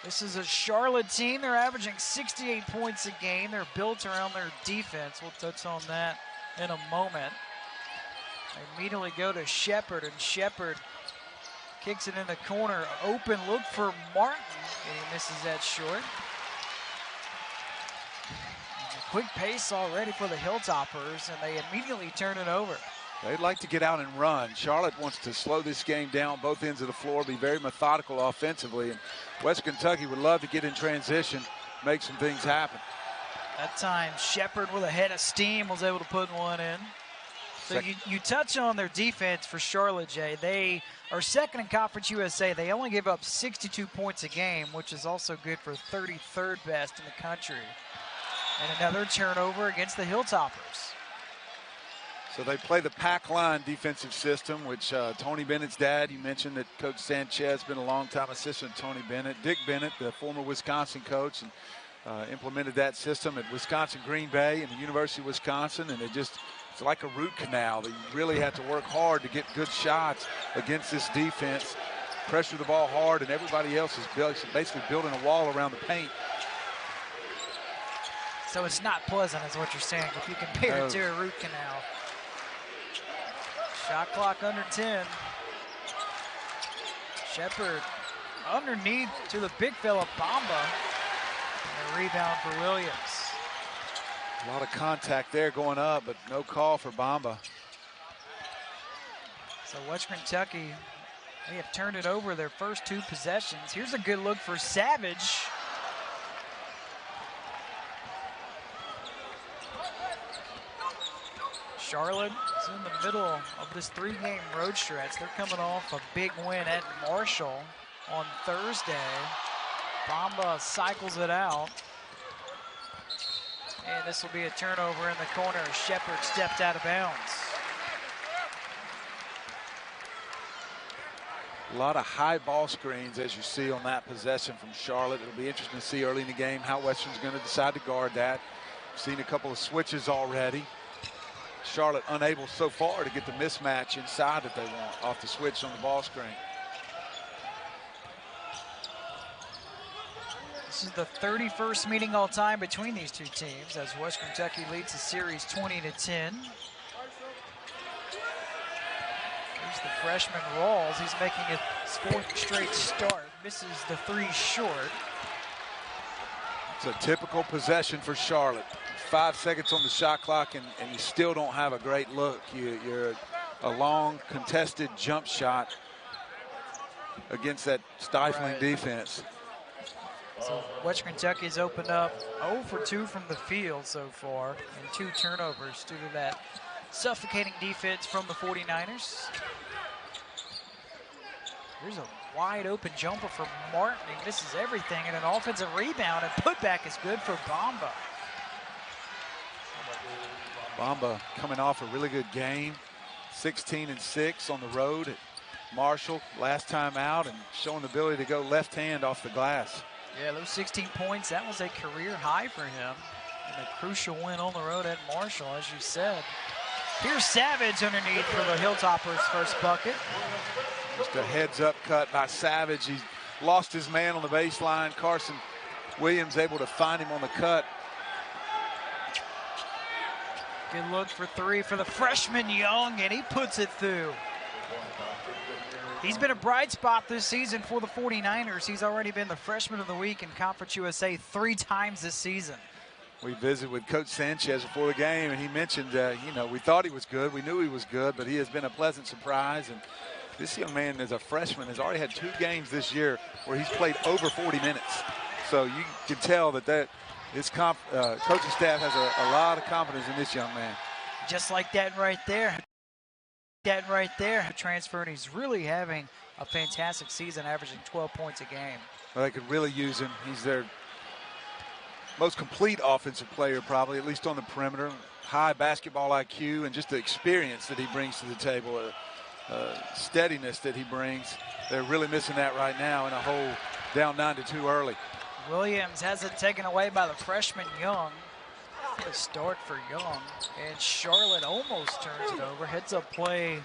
This is a Charlotte team. They're averaging 68 points a game. They're built around their defense. We'll touch on that in a moment. They immediately go to Shepard, and Shepard kicks it in the corner. Open look for Martin, and he misses that short. And a quick pace already for the Hilltoppers, and they immediately turn it over. They'd like to get out and run. Charlotte wants to slow this game down, both ends of the floor, be very methodical offensively. And West Kentucky would love to get in transition, make some things happen. That time, Shepard with a head of steam was able to put one in. So you touch on their defense for Charlotte, Jay. They are second in Conference USA. They only give up 62 points a game, which is also good for 33rd best in the country. And another turnover against the Hilltoppers. So they play the pack line defensive system, which Tony Bennett's dad, you mentioned that Coach Sanchez been a long-time assistant to Tony Bennett. Dick Bennett, the former Wisconsin coach, and implemented that system at Wisconsin Green Bay and the University of Wisconsin, and it's like a root canal that you really have to work hard to get good shots against this defense, pressure the ball hard, and everybody else is basically building a wall around the paint. So it's not pleasant is what you're saying if you compare it to a root canal. Shot clock under 10. Shepard underneath to the big fella, Bamba. And a rebound for Williams. A lot of contact there going up, but no call for Bamba. So West Kentucky, they have turned it over their first two possessions. Here's a good look for Savage. Charlotte is in the middle of this three-game road stretch. They're coming off a big win at Marshall on Thursday. Bamba cycles it out. And this will be a turnover in the corner. Shepard stepped out of bounds. A lot of high ball screens, as you see on that possession from Charlotte. It'll be interesting to see early in the game how Western's going to decide to guard that. Seen a couple of switches already. Charlotte unable so far to get the mismatch inside that they want off the switch on the ball screen. This is the 31st meeting all time between these two teams as West Kentucky leads the series 20-10. Here's the freshman Rawls. He's making his fourth straight start. Misses the three short. It's a typical possession for Charlotte. 5 seconds on the shot clock, and you still don't have a great look. You're a long contested jump shot against that stifling defense. So West Kentucky's opened up 0 for 2 from the field so far, and 2 turnovers due to that suffocating defense from the 49ers. Here's a wide open jumper for Martin. He misses everything, and an offensive rebound, and putback is good for Bamba. Bamba coming off a really good game, 16-6 on the road at Marshall last time out, and showing the ability to go left hand off the glass. Yeah, those 16 points, that was a career high for him. And a crucial win on the road at Marshall, as you said. Here's Savage underneath for the Hilltoppers' first bucket. Just a heads-up cut by Savage. He lost his man on the baseline. Carson Williams able to find him on the cut. Good look for three for the freshman Young, and he puts it through. He's been a bright spot this season for the 49ers. He's already been the freshman of the week in Conference USA 3 times this season. We visited with Coach Sanchez before the game, and he mentioned, we thought he was good. We knew he was good, but he has been a pleasant surprise. And this young man, as a freshman, has already had 2 games this year where he's played over 40 minutes. So you can tell that his coaching staff has a lot of confidence in this young man. Just like that right there. Transfer, and he's really having a fantastic season, averaging 12 points a game. Well, they could really use him. He's their most complete offensive player, probably, at least on the perimeter. High basketball IQ and just the experience that he brings to the table, steadiness that he brings. They're really missing that right now in a hole down 9-2 early. Williams has it taken away by the freshman Young. What a start for Young. And Charlotte almost turns it over. Heads up play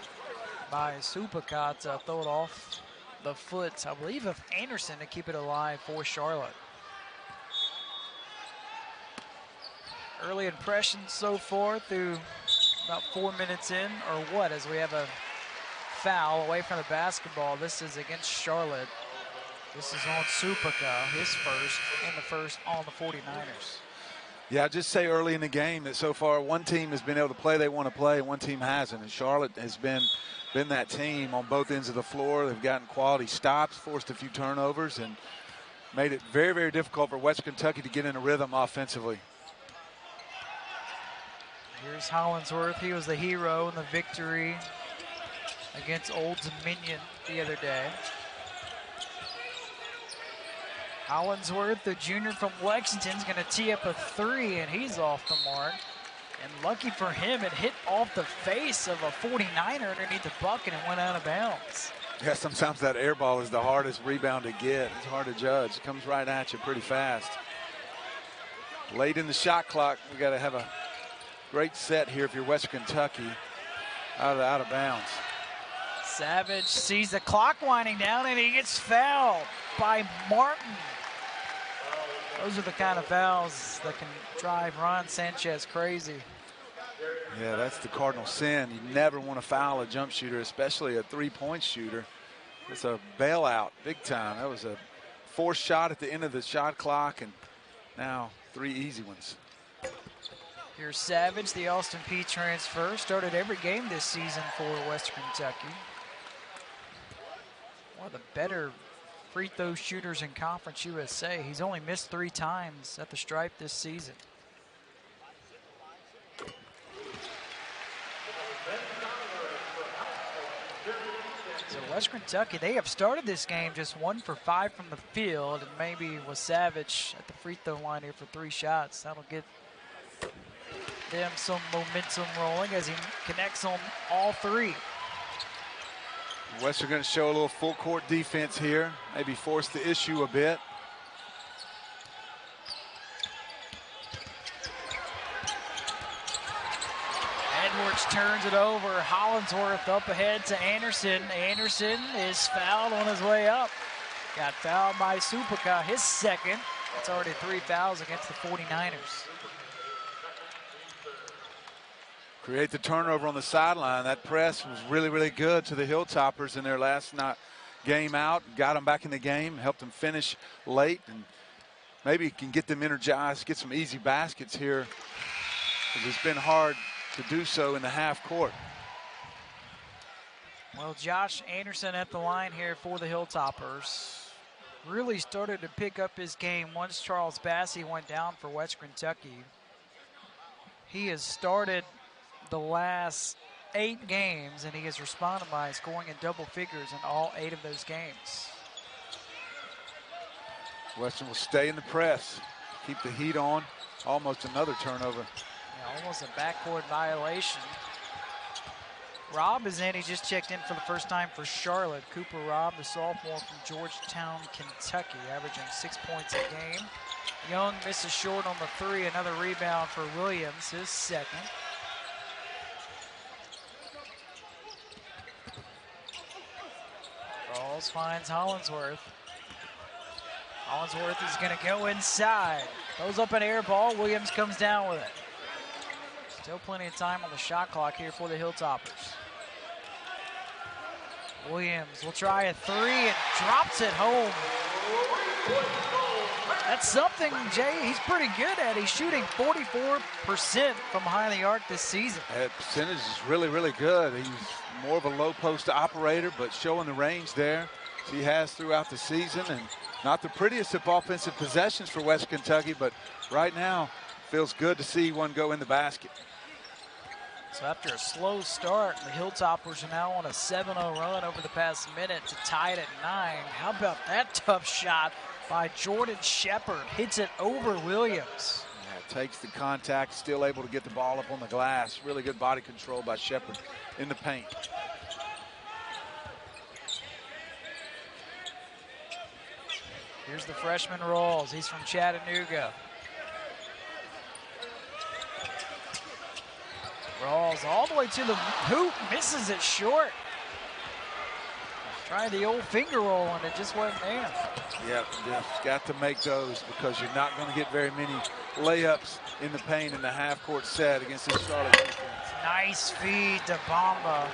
by Supakat to throw it off the foot, I believe, of Anderson to keep it alive for Charlotte. Early impressions so far through about 4 minutes in, or what, as we have a foul away from the basketball. This is against Charlotte. This is on Supaka, his first, and the first on the 49ers. Yeah, I'll just say early in the game that so far one team has been able to play they want to play, and one team hasn't. And Charlotte has been that team on both ends of the floor. They've gotten quality stops, forced a few turnovers, and made it very, very difficult for West Kentucky to get in a rhythm offensively. Here's Hollingsworth. He was the hero in the victory against Old Dominion the other day. Hollingsworth, the junior from Lexington, is going to tee up a three, and he's off the mark. And lucky for him, it hit off the face of a 49er underneath the bucket and went out of bounds. Yeah, sometimes that air ball is the hardest rebound to get. It's hard to judge. It comes right at you pretty fast. Late in the shot clock, we got to have a great set here if you're West Kentucky. Out of bounds. Savage sees the clock winding down, and he gets fouled by Martin. Those are the kind of fouls that can drive Ron Sanchez crazy. Yeah, that's the cardinal sin. You never want to foul a jump shooter, especially a three-point shooter. It's a bailout, big time. That was a forced shot at the end of the shot clock, and now 3 easy ones. Here's Savage, the Austin Peay transfer. Started every game this season for Western Kentucky. One of the better free throw shooters in Conference USA. He's only missed 3 times at the stripe this season. So Western Kentucky, they have started this game just 1 for 5 from the field, and maybe with Savage at the free throw line here for 3 shots, that'll get them some momentum rolling as he connects on all 3. West are going to show a little full court defense here, maybe force the issue a bit. Edwards turns it over. Hollingsworth up ahead to Anderson. Anderson is fouled on his way up. Got fouled by Supaka, his second. It's already 3 fouls against the 49ers. Create the turnover on the sideline. That press was really, really good to the Hilltoppers in their last game out. Got them back in the game, helped them finish late, and maybe can get them energized, get some easy baskets here. It's been hard to do so in the half court. Well, Josh Anderson at the line here for the Hilltoppers. Really started to pick up his game once Charles Bassey went down for West Kentucky. He has started the last 8 games, and he has responded by scoring in double figures in all 8 of those games. Western will stay in the press, keep the heat on. Almost another turnover. Yeah, almost a backcourt violation. Robb is in. He just checked in for the first time for Charlotte. Cooper Robb, the sophomore from Georgetown, Kentucky, averaging 6 points a game. Young misses short on the 3. Another rebound for Williams, his second. Rawls finds Hollingsworth. Hollingsworth is going to go inside. Throws up an air ball. Williams comes down with it. Still plenty of time on the shot clock here for the Hilltoppers. Williams will try a 3 and drops it home. That's something, Jay, he's pretty good at. He's shooting 44% from behind the arc this season. That percentage is really, really good. He's more of a low post operator, but showing the range there as he has throughout the season. And not the prettiest of offensive possessions for West Kentucky, but right now feels good to see one go in the basket. So after a slow start, the Hilltoppers are now on a 7-0 run over the past minute to tie it at 9. How about that tough shot by Jordan Shepard? Hits it over Williams. Yeah, takes the contact, still able to get the ball up on the glass. Really good body control by Shepard in the paint. Here's the freshman Rawls. He's from Chattanooga. Rawls all the way to the hoop, misses it short. Tried the old finger roll and it just wasn't there. Yep, just got to make those because you're not going to get very many layups in the paint in the half-court set against this Charlotte defense. Nice feed to Bamba.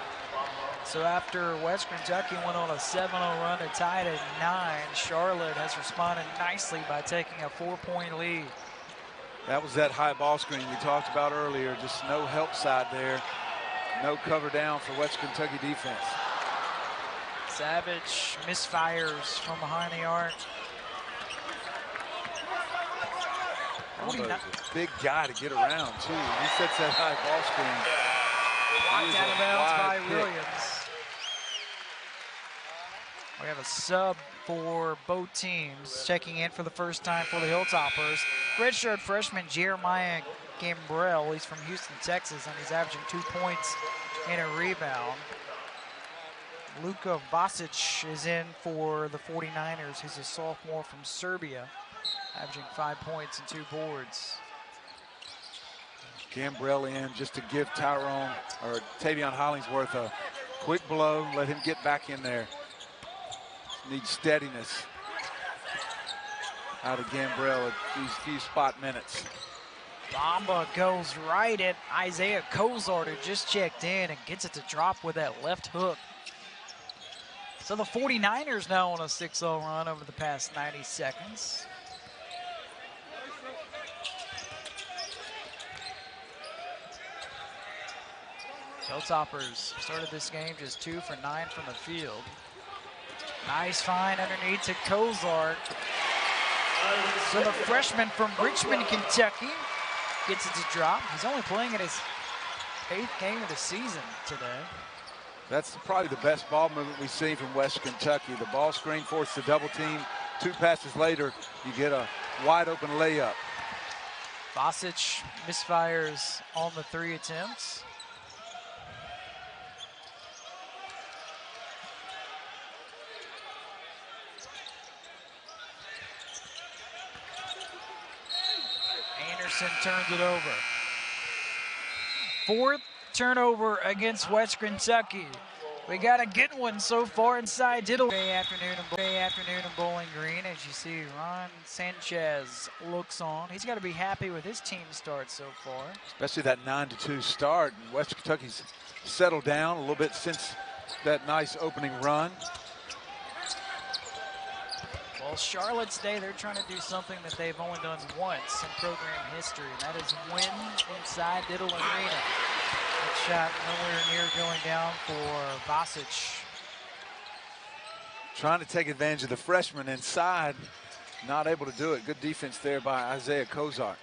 So after West Kentucky went on a 7-0 run to tie it at 9, Charlotte has responded nicely by taking a 4-point lead. That was that high ball screen we talked about earlier. Just no help side there. No cover down for West Kentucky defense. Savage misfires from behind the arc. Almost a big guy to get around, too. He sets that high ball screen. Walked out of bounds by Williams. We have a sub for both teams. Checking in for the first time for the Hilltoppers. Redshirt freshman Jeremiah Gambrell. He's from Houston, Texas, and he's averaging 2 points and a rebound. Luka Vasic is in for the 49ers. He's a sophomore from Serbia, averaging 5 points and 2 boards. Gambrell in just to give Taveion Hollingsworth a quick blow, let him get back in there. Needs steadiness out of Gambrell at these few spot minutes. Bamba goes right at Isaiah Kozart, who just checked in and gets it to drop with that left hook. So the 49ers now on a 6-0 run over the past 90 seconds. Hilltoppers started this game just 2 for 9 from the field. Nice find underneath to Kozart. So the freshman from Richmond, Kentucky gets it to drop. He's only playing in his 8th game of the season today. That's probably the best ball movement we've seen from West Kentucky. The ball screen forced the double team. 2 passes later, you get a wide open layup. Vasic misfires on the 3 attempts. Anderson turns it over. 4th turnover against West Kentucky. We got a good one so far inside Diddle. Day afternoon in Bowling Green. As you see, Ron Sanchez looks on. He's got to be happy with his team start so far. Especially that 9-2 start. And West Kentucky's settled down a little bit since that nice opening run. Well, Charlotte's Day, they're trying to do something that they've only done once in program history, and that is win inside Diddle Arena. That shot nowhere near going down for Vasic. Trying to take advantage of the freshman inside, not able to do it. Good defense there by Isaiah Kozart.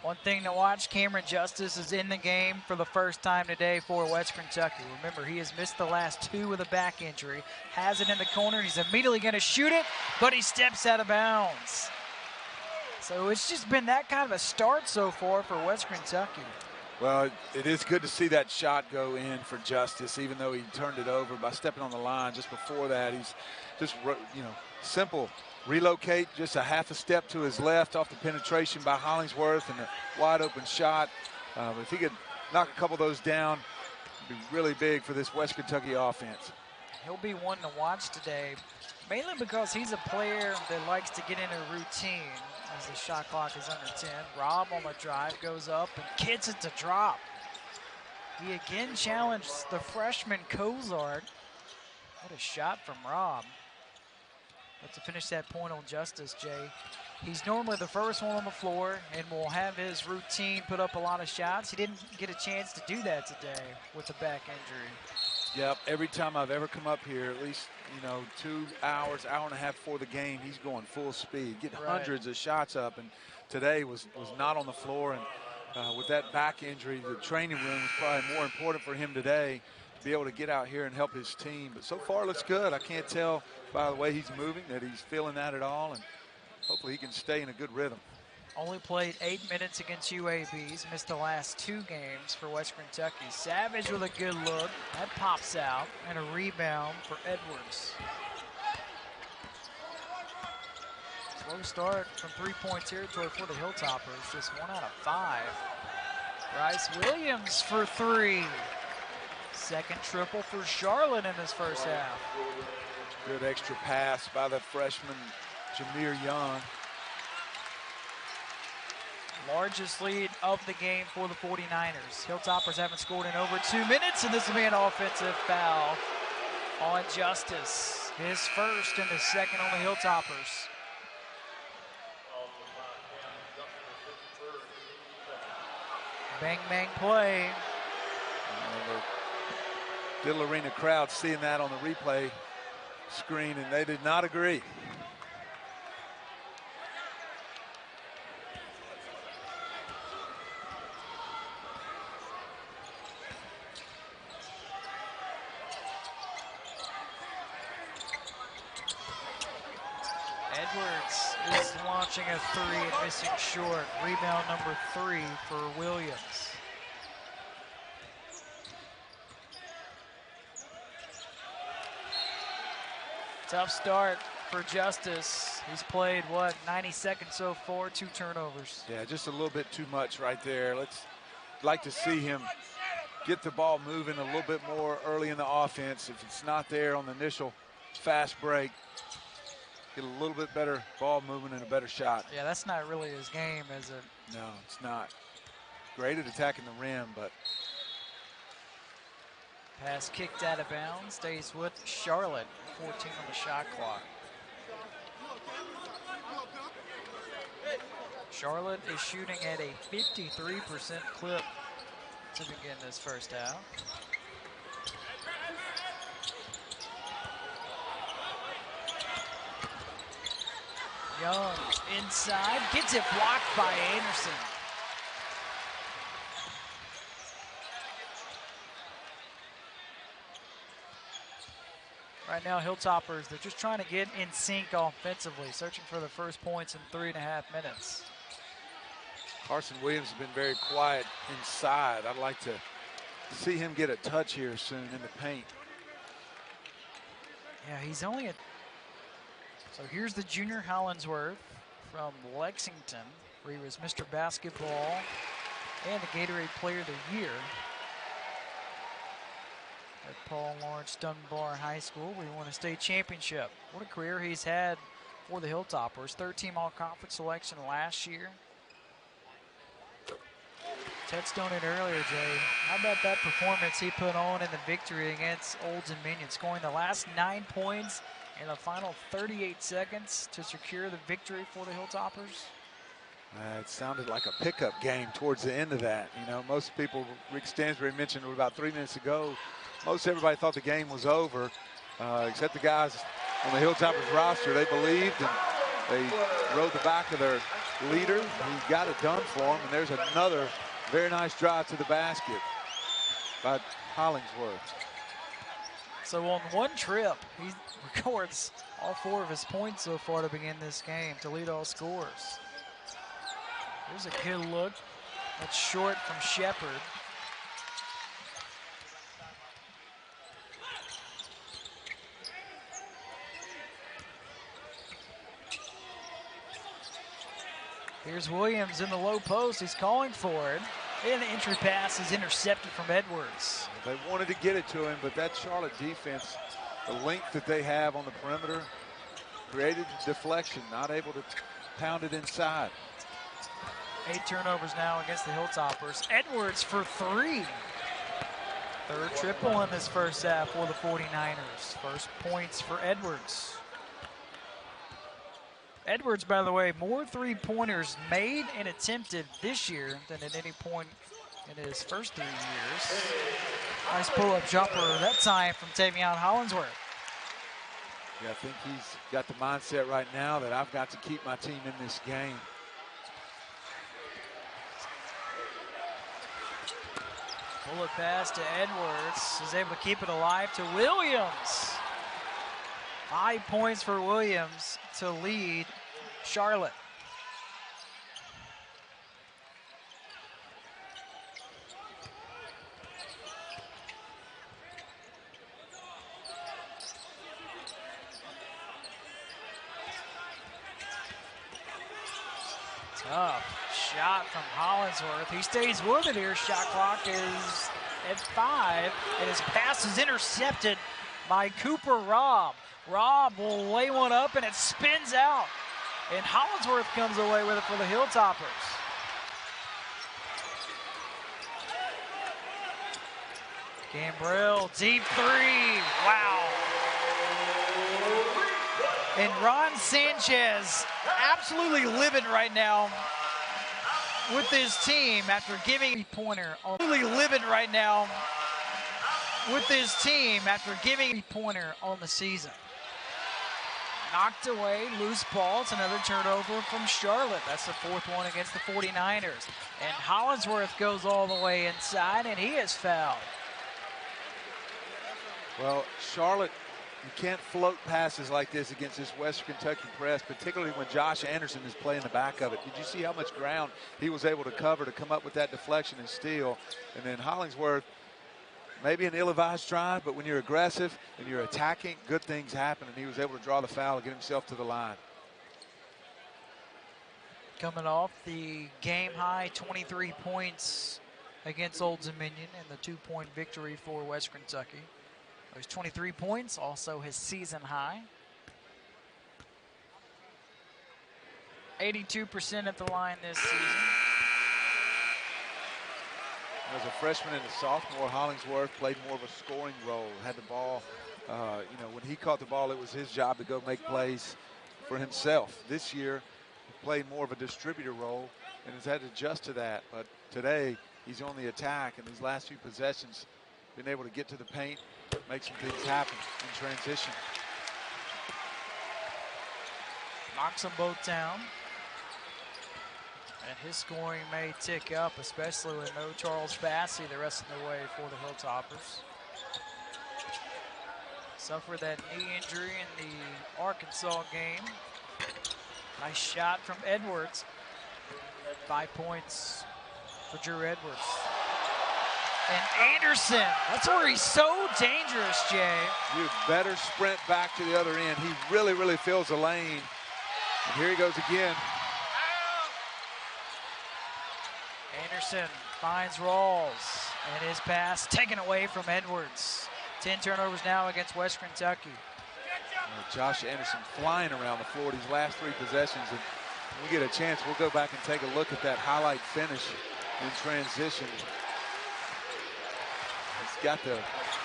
One thing to watch, Cameron Justice is in the game for the first time today for West Kentucky. Remember, he has missed the last 2 with a back injury. Has it in the corner. He's immediately going to shoot it, but he steps out of bounds. So it's just been that kind of a start so far for West Kentucky. Well, it is good to see that shot go in for Justice, even though he turned it over by stepping on the line just before that. He's just, simple. Relocate just a half a step to his left off the penetration by Hollingsworth and a wide open shot. If he could knock a couple of those down, it'd be really big for this West Kentucky offense. He'll be one to watch today, mainly because he's a player that likes to get in a routine as the shot clock is under 10. Robb on the drive goes up and gets it to drop. He again challenged the freshman Kozart. What a shot from Robb. But to finish that point on Justice, Jay, he's normally the first one on the floor and will have his routine, put up a lot of shots. He didn't get a chance to do that today with the back injury. Yep, every time I've ever come up here, at least, 2 hours, hour and a half before the game, he's going full speed, getting hundreds of shots up, and today was not on the floor. And with that back injury, the training room was probably more important for him today to be able to get out here and help his team. But so far, looks good. I can't tell by the way he's moving that he's feeling that at all, and hopefully he can stay in a good rhythm. Only played 8 minutes against UABs, missed the last 2 games for West Kentucky. Savage with a good look, that pops out, and a rebound for Edwards. Slow start from 3-point territory for the Hilltoppers, just 1 out of 5. Bryce Williams for 3. Second triple for Charlotte in this first half. Good extra pass by the freshman, Jameer Young. Largest lead of the game for the 49ers. Hilltoppers haven't scored in over 2 minutes, and this will be an offensive foul on Justice. His first and the second on the Hilltoppers. Bang, bang play. The Diddle Arena crowd seeing that on the replay screen, and they did not agree. Edwards is launching a three and missing short. Rebound number 3 for Williams. Tough start for Justice. He's played, 90 seconds so far, 2 turnovers. Yeah, just a little bit too much right there. Like to see him get the ball moving a little bit more early in the offense. If it's not there on the initial fast break, get a little bit better ball movement and a better shot. Yeah, that's not really his game, is it? No, it's not. Great at attacking the rim, but pass kicked out of bounds, stays with Charlotte. 14 on the shot clock. Charlotte is shooting at a 53% clip to begin this first half. Young inside, gets it blocked by Anderson. Right now, Hilltoppers, they're just trying to get in sync offensively, searching for the first points in 3.5 minutes. Carson Williams has been very quiet inside. I'd like to see him get a touch here soon in the paint. Yeah, he's only So here's the junior Hollingsworth from Lexington, where he was Mr. Basketball and the Gatorade Player of the Year at Paul Lawrence Dunbar High School, where he won a state championship. What a career he's had for the Hilltoppers. 13 all-conference selection last year. Touched on it earlier, Jay. How about that performance he put on in the victory against Olds and Minion, scoring the last 9 points in the final 38 seconds to secure the victory for the Hilltoppers? It sounded like a pickup game towards the end of that. You know, most people, Rick Stansbury mentioned about 3 minutes ago, most everybody thought the game was over, except the guys on the Hilltoppers roster. They believed, and they rode the back of their leader, who got it done for them. And there's another very nice drive to the basket by Hollingsworth. So on one trip, he records all 4 of his points so far to begin this game, to lead all scores. Here's a good look. That's short from Shepard. Here's Williams in the low post. He's calling for it. And the entry pass is intercepted from Edwards. They wanted to get it to him, but that Charlotte defense, the length that they have on the perimeter, created deflection, not able to pound it inside. 8 turnovers now against the Hilltoppers. Edwards for 3. Third triple in this first half for the 49ers. First points for Edwards. Edwards, by the way, more 3-pointers made and attempted this year than at any point in his first 3 years. Nice pull-up jumper that time from Taveion Hollingsworth. Yeah, I think he's got the mindset right now that I've got to keep my team in this game. Pull-up pass to Edwards. Is able to keep it alive to Williams. 5 points for Williams to lead Charlotte. Tough shot from Hollingsworth. He stays with it here. Shot clock is at 5, and his pass is intercepted by Cooper Robb. Robb will lay one up, and it spins out. And Hollingsworth comes away with it for the Hilltoppers. Gambrell, deep three. Wow. And Ron Sanchez absolutely living right now with his team after giving a pointer on the season. Knocked away, loose ball. It's another turnover from Charlotte. That's the fourth one against the 49ers. And Hollingsworth goes all the way inside, and he is fouled. Well, Charlotte, you can't float passes like this against this Western Kentucky press, particularly when Josh Anderson is playing the back of it. Did you see how much ground he was able to cover to come up with that deflection and steal? And then Hollingsworth, maybe an ill-advised drive, but when you're aggressive and you're attacking, good things happen, and he was able to draw the foul and get himself to the line. Coming off the game-high 23 points against Old Dominion and the 2-point victory for West Kentucky. Those 23 points, also his season high. 82% at the line this season. As a freshman and a sophomore, Hollingsworth played more of a scoring role, had the ball. When he caught the ball, it was his job to go make plays for himself. This year, he played more of a distributor role and has had to adjust to that. But today, he's on the attack, and these last few possessions, been able to get to the paint, make some things happen in transition. Knocks them both down. And his scoring may tick up, especially with no Charles Bassey the rest of the way for the Hilltoppers. Suffered that knee injury in the Arkansas game. Nice shot from Edwards. 5 points for Drew Edwards. And Anderson, that's where he's so dangerous, Jay. You better sprint back to the other end. He really, really fills the lane. And here he goes again. Anderson finds Rawls, and his pass taken away from Edwards. 10 turnovers now against West Kentucky. Josh Anderson flying around the floor these last 3 possessions. And when we get a chance, we'll go back and take a look at that highlight finish in transition. It's got the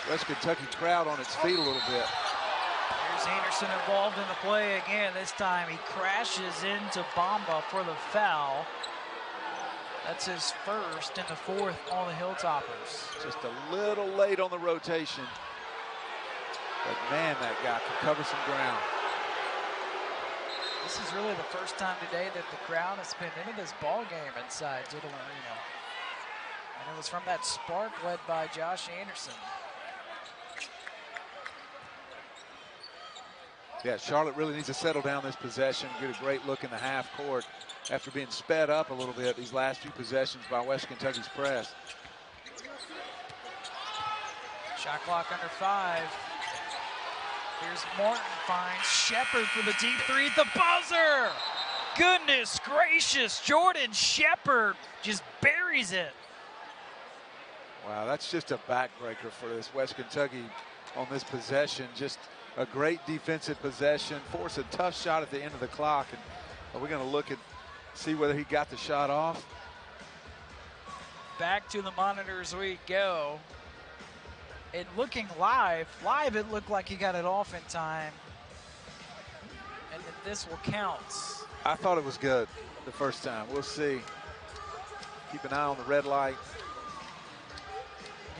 West Kentucky crowd on its feet a little bit. Here's Anderson involved in the play again. This time he crashes into Bamba for the foul. That's his first and the fourth on the Hilltoppers. Just a little late on the rotation. But man, that guy can cover some ground. This is really the first time today that the crowd has been into this ball game inside Diddle Arena. And it was from that spark led by Josh Anderson. Yeah, Charlotte really needs to settle down this possession, get a great look in the half court after being sped up a little bit these last few possessions by West Kentucky's press. Shot clock under 5. Here's Martin, finds Shepard for the deep three at the buzzer. Goodness gracious, Jordan Shepard just buries it. Wow, that's just a backbreaker for this West Kentucky on this possession. Just a great defensive possession, force a tough shot at the end of the clock. And are we going to look at see whether he got the shot off? Back to the monitors we go. And looking live it looked like he got it off in time. And that this will count. I thought it was good the first time. We'll see. Keep an eye on the red light.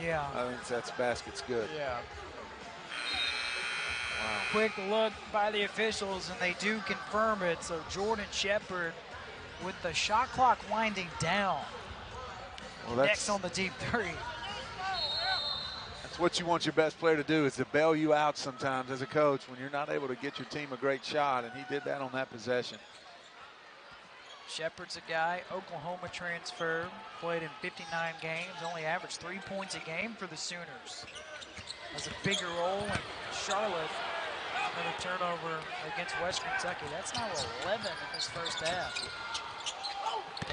Yeah. I think that's basket's good. Yeah. Wow. Quick look by the officials, and they do confirm it. So Jordan Shepard with the shot clock winding down. Well, next on the deep three. That's what you want your best player to do, is to bail you out sometimes as a coach when you're not able to get your team a great shot, and he did that on that possession. Shepard's a guy, Oklahoma transfer, played in 59 games, only averaged 3 points a game for the Sooners. Has a bigger role in Charlotte. Another turnover against West Kentucky. That's now 11 in this first half.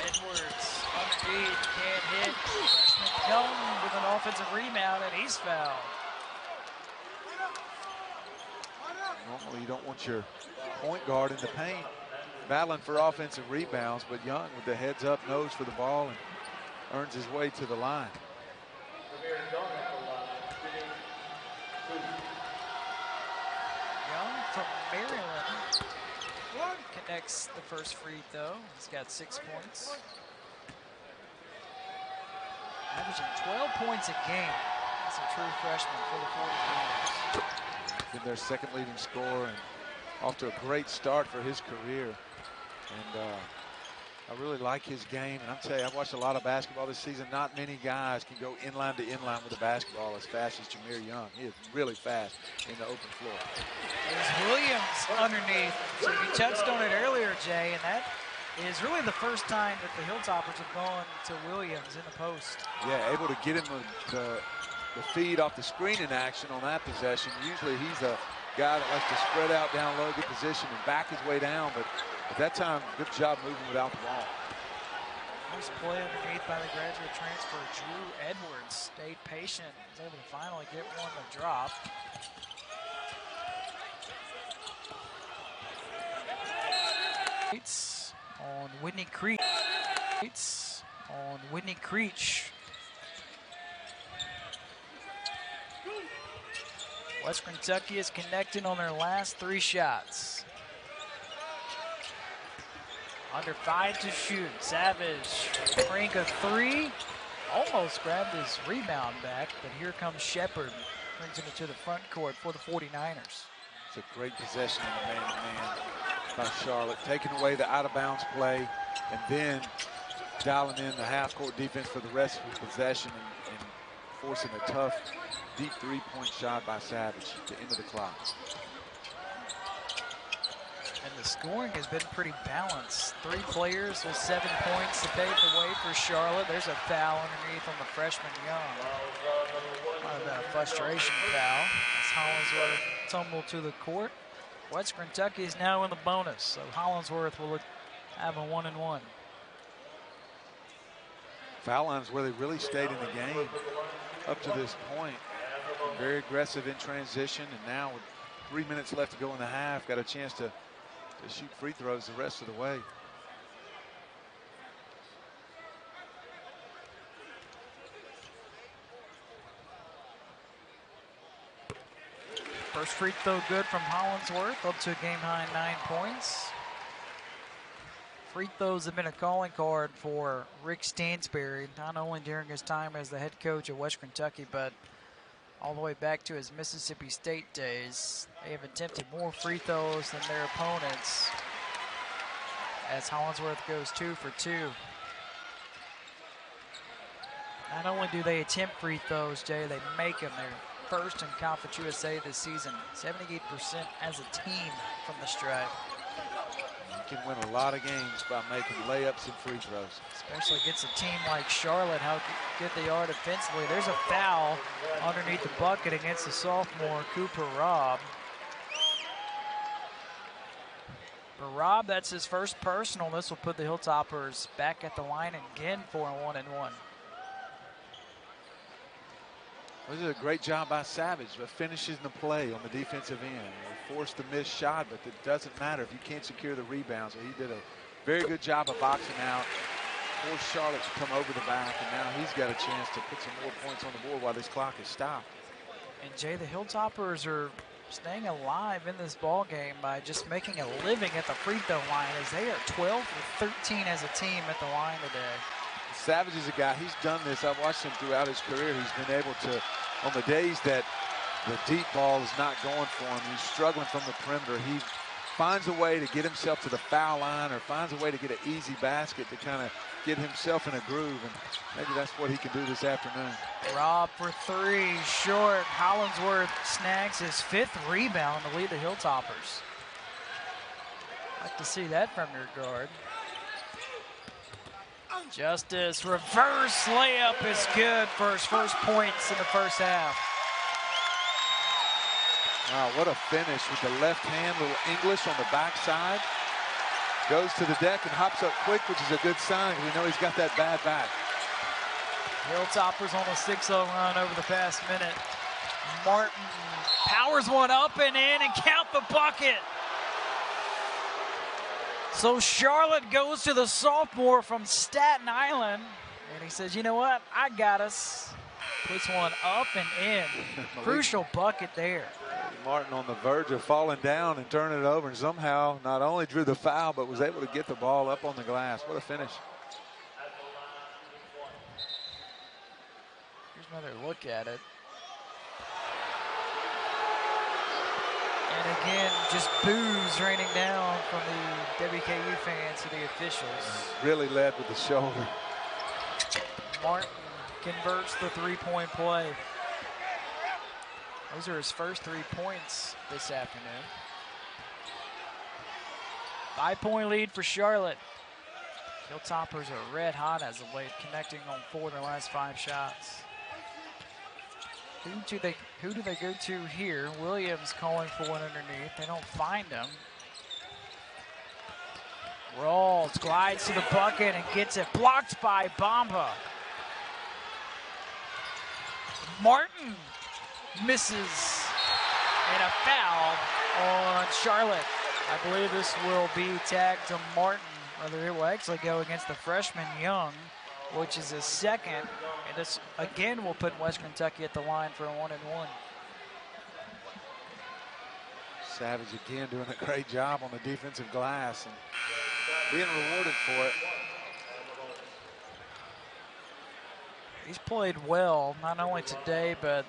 Edwards underneath, can't hit. Freshman Young with an offensive rebound, and he's fouled. Normally you don't want your point guard in the paint battling for offensive rebounds, but Young with the heads up nose for the ball and earns his way to the line. Young from Maryland connects the first free throw. He's got 6 points. Averaging 12 points a game. That's a true freshman for the 43ers. Been their second leading scorer and off to a great start for his career. And I really like his game. And I'm telling you, I've watched a lot of basketball this season. Not many guys can go inline to inline with a basketball as fast as Jameer Young. He is really fast in the open floor. There's Williams underneath. So you touched on it earlier, Jay, and that is really the first time that the Hilltoppers have gone to Williams in the post. Yeah, able to get him the feed off the screen in action on that possession. Usually he's a guy that likes to spread out down low, get position, and back his way down. But at that time, good job moving without the ball. Nice play underneath by the graduate transfer, Drew Edwards. Stayed patient, was able to finally get one to drop. On Whitney Creech. On Whitney Creech. West Kentucky is connecting on their last 3 shots. Under 5 to shoot. Savage, crank a 3. Almost grabbed his rebound back, but here comes Shepard. Brings him into the front court for the 49ers. It's a great possession in the man-to-man by Charlotte, taking away the out-of-bounds play and then dialing in the half-court defense for the rest of the possession and forcing a tough, deep 3-point shot by Savage at the end of the clock. And the scoring has been pretty balanced. 3 players with 7 points to pave the way for Charlotte. There's a foul underneath on the freshman Young. Might have been a frustration foul as Hollingsworth tumbled to the court. West Kentucky is now in the bonus, so Hollingsworth will have a 1-and-1. Foul lines where they really stayed in the game up to this point. Very aggressive in transition, and now with 3 minutes left to go in the half, got a chance to shoot free throws the rest of the way. First free throw good from Hollingsworth, up to a game-high 9 points. Free throws have been a calling card for Rick Stansberry, not only during his time as the head coach at West Kentucky, but all the way back to his Mississippi State days. They have attempted more free throws than their opponents, as Hollingsworth goes 2 for 2. Not only do they attempt free throws, Jay, they make them. They're first in Conference USA this season, 78% as a team from the stripe. You can win a lot of games by making layups and free throws. Especially against a team like Charlotte, how good they are defensively. There's a foul underneath the bucket against the sophomore, Cooper Robb. For Robb, that's his first personal. This will put the Hilltoppers back at the line again for a 1-and-1. This is a great job by Savage, but finishes the play on the defensive end. He forced the missed shot, but it doesn't matter if you can't secure the rebound. So he did a very good job of boxing out, forced Charlotte to come over the back, and now he's got a chance to put some more points on the board while this clock is stopped. And Jay, the Hilltoppers are staying alive in this ball game by just making a living at the free throw line, as they are 12 for 13 as a team at the line today. Savage is a guy, he's done this. I've watched him throughout his career. He's been able to, on the days that the deep ball is not going for him, he's struggling from the perimeter, he finds a way to get himself to the foul line or finds a way to get an easy basket to kind of get himself in a groove, and maybe that's what he can do this afternoon. Robb for 3, short. Hollingsworth snags his 5th rebound to lead the Hilltoppers. Like to see that from your guard. Justice, reverse layup is good for his first points in the first half. Wow, what a finish with the left hand, little English on the backside. Goes to the deck and hops up quick, which is a good sign. We know he's got that bad back. Hilltoppers on a 6-0 run over the past minute. Martin Powers one up and in and count the bucket. So Charlotte goes to the sophomore from Staten Island, and he says, you know what, I got us. Puts one up and in. Crucial bucket there. Martin on the verge of falling down and turning it over, and somehow not only drew the foul, but was able to get the ball up on the glass. What a finish. Here's another look at it. And again, just boos raining down from the WKU fans to the officials. Really led with the shoulder. Martin converts the three-point play. Those are his first 3 points this afternoon. 5-point lead for Charlotte. Hilltoppers are red hot as of late, connecting on 4 of their last 5 shots. Who do they go to here? Williams calling for one underneath. They don't find him. Rolls, glides to the bucket and gets it blocked by Bamba. Martin misses, and a foul on Charlotte. I believe this will be tagged to Martin. Whether it will actually go against the freshman Young, which is his second. And this, again, will put Western Kentucky at the line for a 1-and-1. Savage again doing a great job on the defensive glass and being rewarded for it. He's played well, not only today, but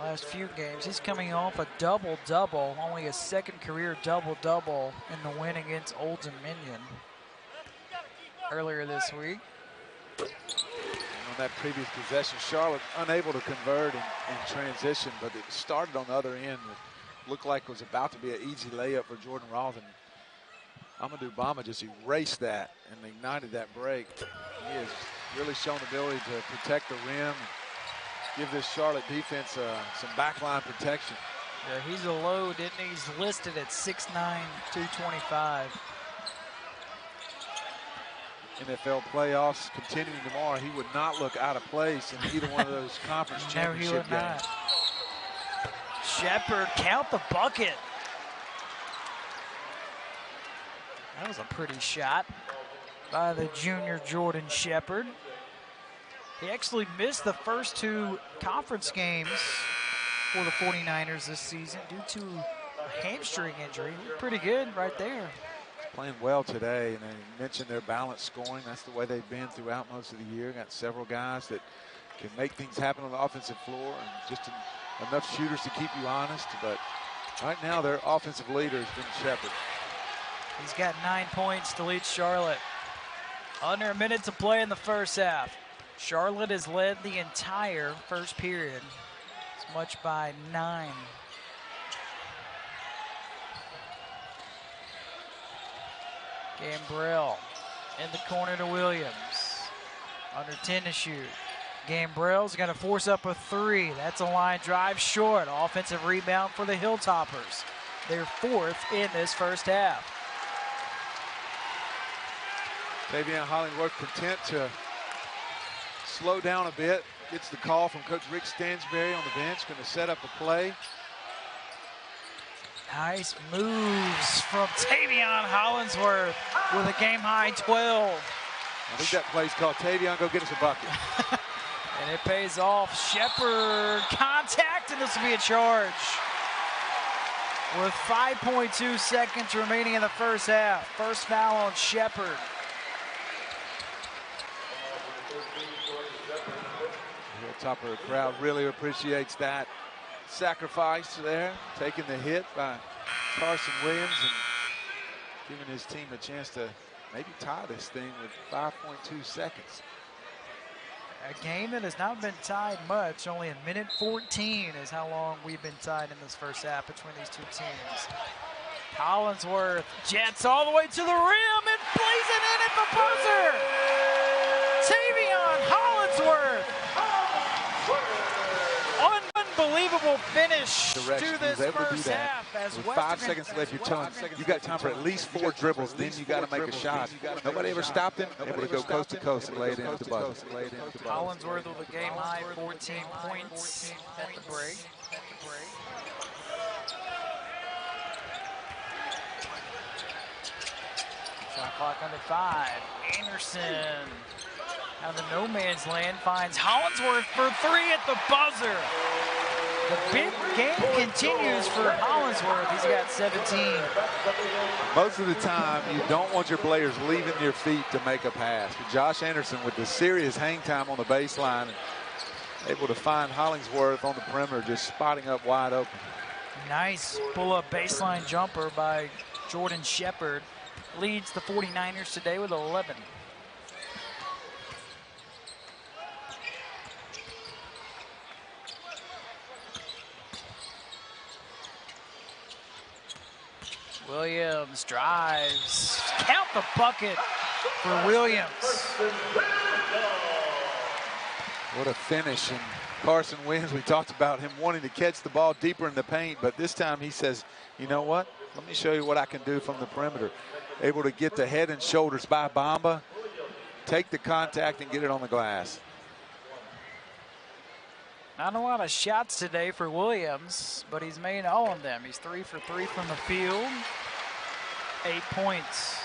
last few games. He's coming off a double-double, only his second career double-double in the win against Old Dominion earlier this week. On that previous possession, Charlotte unable to convert in transition, but it started on the other end. It looked like it was about to be an easy layup for Jordan Roth, and Amadou Bamba just erased that and ignited that break. He has really shown the ability to protect the rim and give this Charlotte defense some backline protection. Yeah, he's a load, isn't he? He's listed at 6'9", 225. NFL playoffs continuing tomorrow. He would not look out of place in either one of those conference championship games. Not. Shepard, count the bucket. That was a pretty shot by the junior Jordan Shepard. He actually missed the first 2 conference games for the 49ers this season due to a hamstring injury. Pretty good right there. Playing well today, and they mentioned their balanced scoring. That's the way they've been throughout most of the year. Got several guys that can make things happen on the offensive floor, and just enough shooters to keep you honest. But right now, their offensive leader has been Shepard. He's got 9 points to lead Charlotte. Under a minute to play in the first half. Charlotte has led the entire first period. As much by 9. Gambrell in the corner to Williams. Under 10 to shoot. Gambrell's going to force up a 3. That's a line drive short. Offensive rebound for the Hilltoppers. They're 4th in this first half. Taveion Hollingsworth content to slow down a bit. Gets the call from Coach Rick Stansberry on the bench. Going to set up a play. Nice moves from Taveion Hollingsworth with a game-high 12. I think that play's called Taveion, go get us a bucket. And it pays off. Shepard contact, and this will be a charge. With 5.2 seconds remaining in the first half. First foul on Shepard. The top of the crowd really appreciates that sacrifice there, taking the hit by Carson Williams and giving his team a chance to maybe tie this thing with 5.2 seconds. A game that has not been tied much. Only a minute 14 is how long we've been tied in this first half between these two teams. Hollingsworth jets all the way to the rim and plays it in at the buzzer. Taveion Hollingsworth. Unbelievable finish finish to this first half as with Western 5 seconds left. You're telling you got time for at least 4 dribbles. Then you got to make a shot. Nobody ever stopped him. Able to go coast to coast and lay it in at the buzzer. Hollingsworth with a game high 14 points at the break. Shot clock under 5. Anderson out of the no man's land finds Hollingsworth for 3 at the buzzer. The big game continues for Hollingsworth. He's got 17. Most of the time, you don't want your players leaving their feet to make a pass. But Josh Anderson with the serious hang time on the baseline, and able to find Hollingsworth on the perimeter, just spotting up wide open. Nice pull-up baseline jumper by Jordan Shepard. Leads the 49ers today with 11. Williams drives. Count the bucket for Williams. What a finish. And Carson Williams, we talked about him wanting to catch the ball deeper in the paint, but this time he says, you know what? Let me show you what I can do from the perimeter. Able to get the head and shoulders by Bamba, take the contact and get it on the glass. Not a lot of shots today for Williams, but he's made all of them. He's 3 for 3 from the field. 8 points.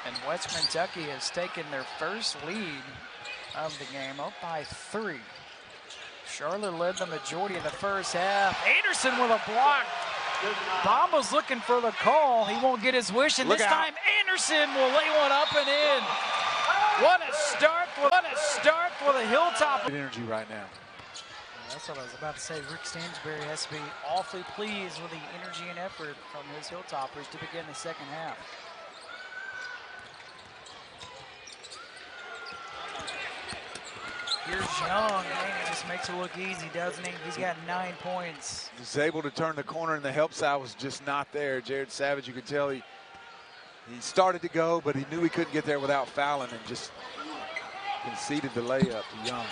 And West Kentucky has taken their first lead of the game, up by 3. Charlotte led the majority of the first half. Anderson with a block. Bamba's looking for the call. He won't get his wish, and this time Anderson will lay one up and in. What a start for the Hilltop. Energy right now. That's what I was about to say. Rick Stansberry has to be awfully pleased with the energy and effort from his Hilltoppers to begin the second half. Here's Young. Man, he just makes it look easy, doesn't he? He's got 9 points. He's able to turn the corner, and the help side was just not there. Jared Savage, you could tell he started to go, but he knew he couldn't get there without fouling and just conceded the layup to Young.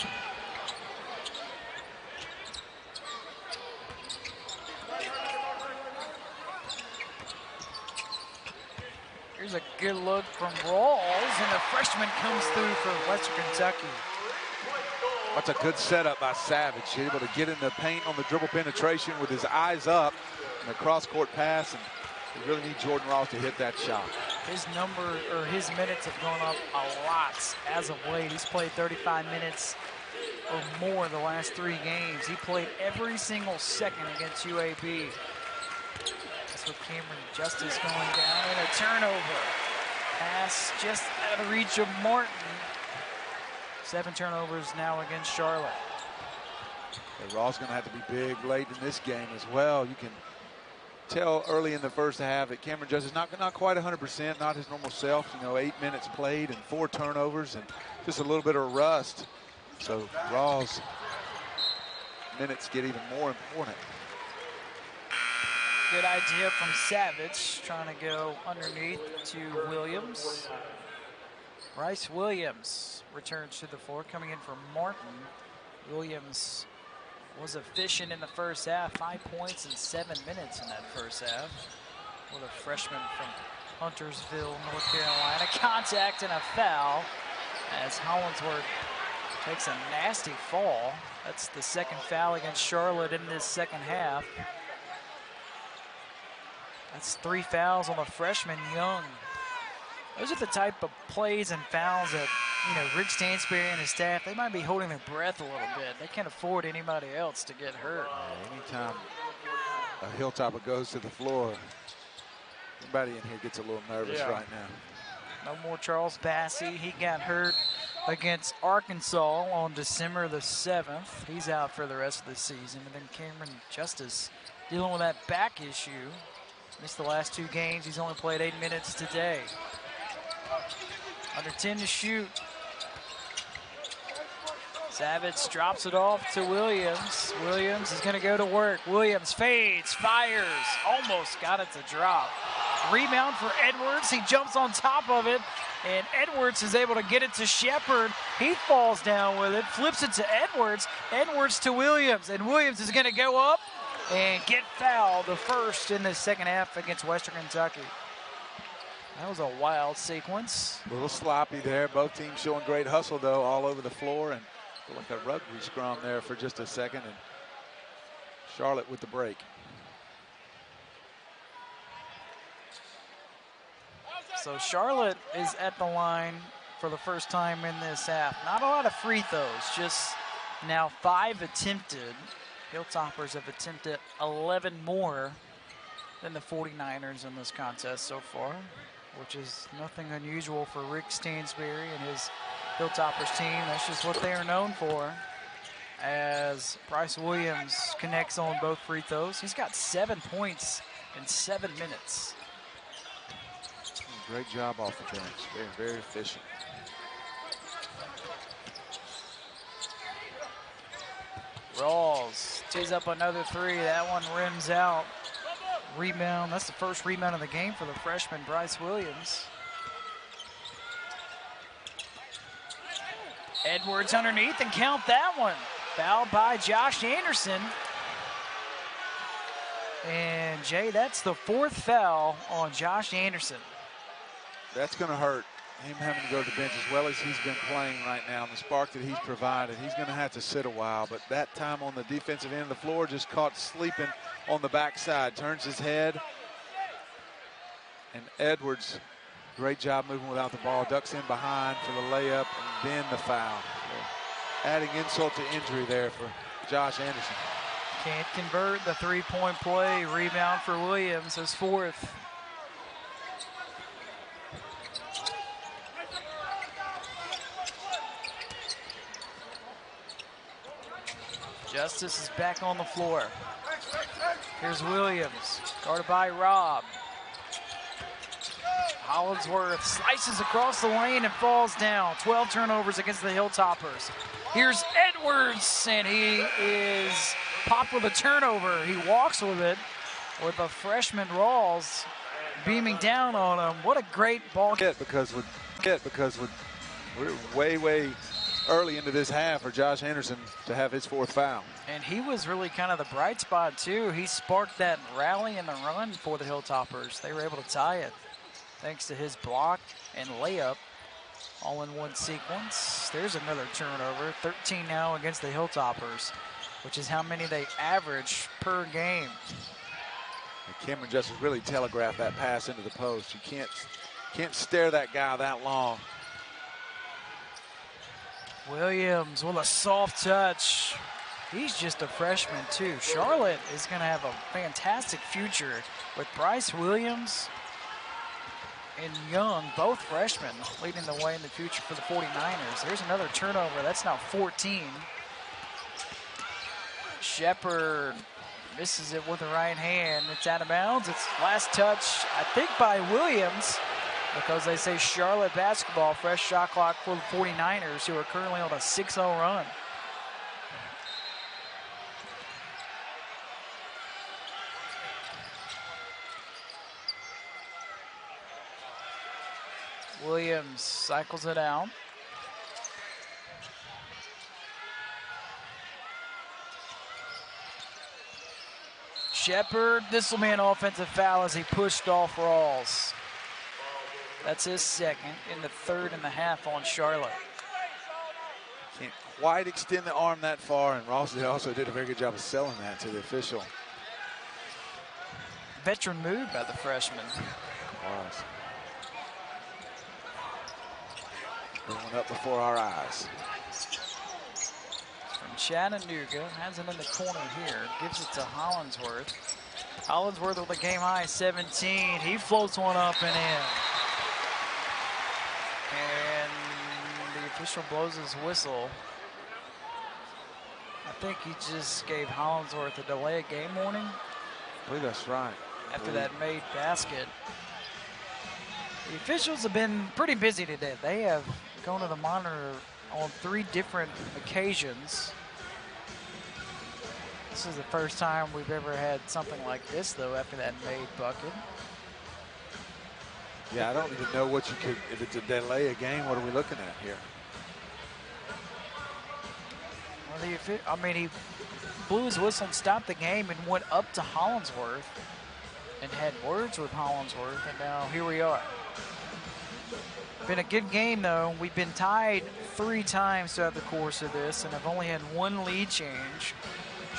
Here's a good look from Rawls, and the freshman comes through for Western Kentucky. That's a good setup by Savage. Able to get in the paint on the dribble penetration with his eyes up and a cross-court pass. And we really need Jordan Rawls to hit that shot. His minutes have gone up a lot as of late. He's played 35 minutes or more the last 3 games. He played every single second against UAB. That's with Cameron Justice going down, and a turnover. Pass just out of reach of Martin. 7 turnovers now against Charlotte. Rawls going to have to be big late in this game as well. You can tell early in the first half that Cameron Justice not quite 100%, not his normal self. 8 minutes played and 4 turnovers and just a little bit of rust. So Rawls' minutes get even more important. Good idea from Savage, trying to go underneath to Williams. Bryce Williams returns to the floor, coming in for Martin. Williams was efficient in the first half, 5 points in 7 minutes in that first half. With a freshman from Huntersville, North Carolina. Contact and a foul as Hollingsworth takes a nasty fall. That's the second foul against Charlotte in this second half. That's 3 fouls on the freshman, Young. Those are the type of plays and fouls that, Rick Stansberry and his staff, they might be holding their breath a little bit. They can't afford anybody else to get hurt. Anytime a Hilltopper goes to the floor, everybody in here gets a little nervous right now. No more Charles Bassey. He got hurt against Arkansas on December the 7th. He's out for the rest of the season. And then Cameron Justice dealing with that back issue. Missed the last 2 games. He's only played 8 minutes today. Under 10 to shoot. Savage drops it off to Williams. Williams is going to go to work. Williams fades, fires, almost got it to drop. Rebound for Edwards. He jumps on top of it, and Edwards is able to get it to Shepard. He falls down with it, flips it to Edwards. Edwards to Williams, and Williams is going to go up and get fouled, the first in the second half against Western Kentucky. That was a wild sequence. A little sloppy there. Both teams showing great hustle, though, all over the floor, and feel like a rugby scrum there for just a second. And Charlotte with the break. So Charlotte is at the line for the first time in this half. Not a lot of free throws, just now 5 attempted. Hilltoppers have attempted 11 more than the 49ers in this contest so far, which is nothing unusual for Rick Stansberry and his Hilltoppers team. That's just what they are known for. As Bryce Williams connects on both free throws. He's got 7 points in 7 minutes. Great job off the bench. Very, very efficient. Rawls tees up another three. That one rims out. Rebound. That's the first rebound of the game for the freshman Bryce Williams. Edwards underneath, and count that one. Fouled by Josh Anderson. And Jay, that's the 4th foul on Josh Anderson. That's going to hurt him having to go to the bench as well as he's been playing right now. And the spark that he's provided, he's going to have to sit a while. But that time on the defensive end of the floor, just caught sleeping on the backside. Turns his head. And Edwards, great job moving without the ball. Ducks in behind for the layup and then the foul. So adding insult to injury there for Josh Anderson. Can't convert the three-point play. Rebound for Williams, his 4th. Justice is back on the floor. Here's Williams, guarded by Robb. Hollingsworth slices across the lane and falls down. 12 turnovers against the Hilltoppers. Here's Edwards, and he is popped with a turnover. He walks with it, with a freshman Rawls beaming down on him. What a great ball. Because we're way early into this half for Josh Anderson to have his 4th foul. And he was really kind of the bright spot too. He sparked that rally and the run for the Hilltoppers. They were able to tie it thanks to his block and layup all in one sequence. There's another turnover, 13 now against the Hilltoppers, which is how many they average per game. And Cameron Justice really telegraphed that pass into the post. You can't stare that guy that long. Williams with a soft touch. He's just a freshman too. Charlotte is going to have a fantastic future with Bryce Williams and Young, both freshmen, leading the way in the future for the 49ers. There's another turnover. That's now 14. Shepard misses it with the right hand. It's out of bounds. It's last touch, I think, by Williams, because they say Charlotte basketball, fresh shot clock for the 49ers, who are currently on a 6-0 run. Williams cycles it out. Shepard, this will be an offensive foul as he pushed off Rawls. That's his 2nd in the 3rd and a half on Charlotte. Can't quite extend the arm that far, and Ross also did a very good job of selling that to the official. Veteran move by the freshman. Was. Going up before our eyes. From Chattanooga, has it in the corner here, gives it to Hollingsworth. Hollingsworth with a game high 17. He floats one up and in. And the official blows his whistle. I think he just gave Hollingsworth a delay of game warning. I believe that's right. After that made basket. The officials have been pretty busy today. They have gone to the monitor on 3 different occasions. This is the first time we've ever had something like this, though, after that made bucket. Yeah, I don't even know what you could, if it's a delay a game, what are we looking at here? Well, he blew his whistle and stopped the game and went up to Hollingsworth and had words with Hollingsworth, and now here we are. Been a good game, though. We've been tied 3 times throughout the course of this and have only had 1 lead change.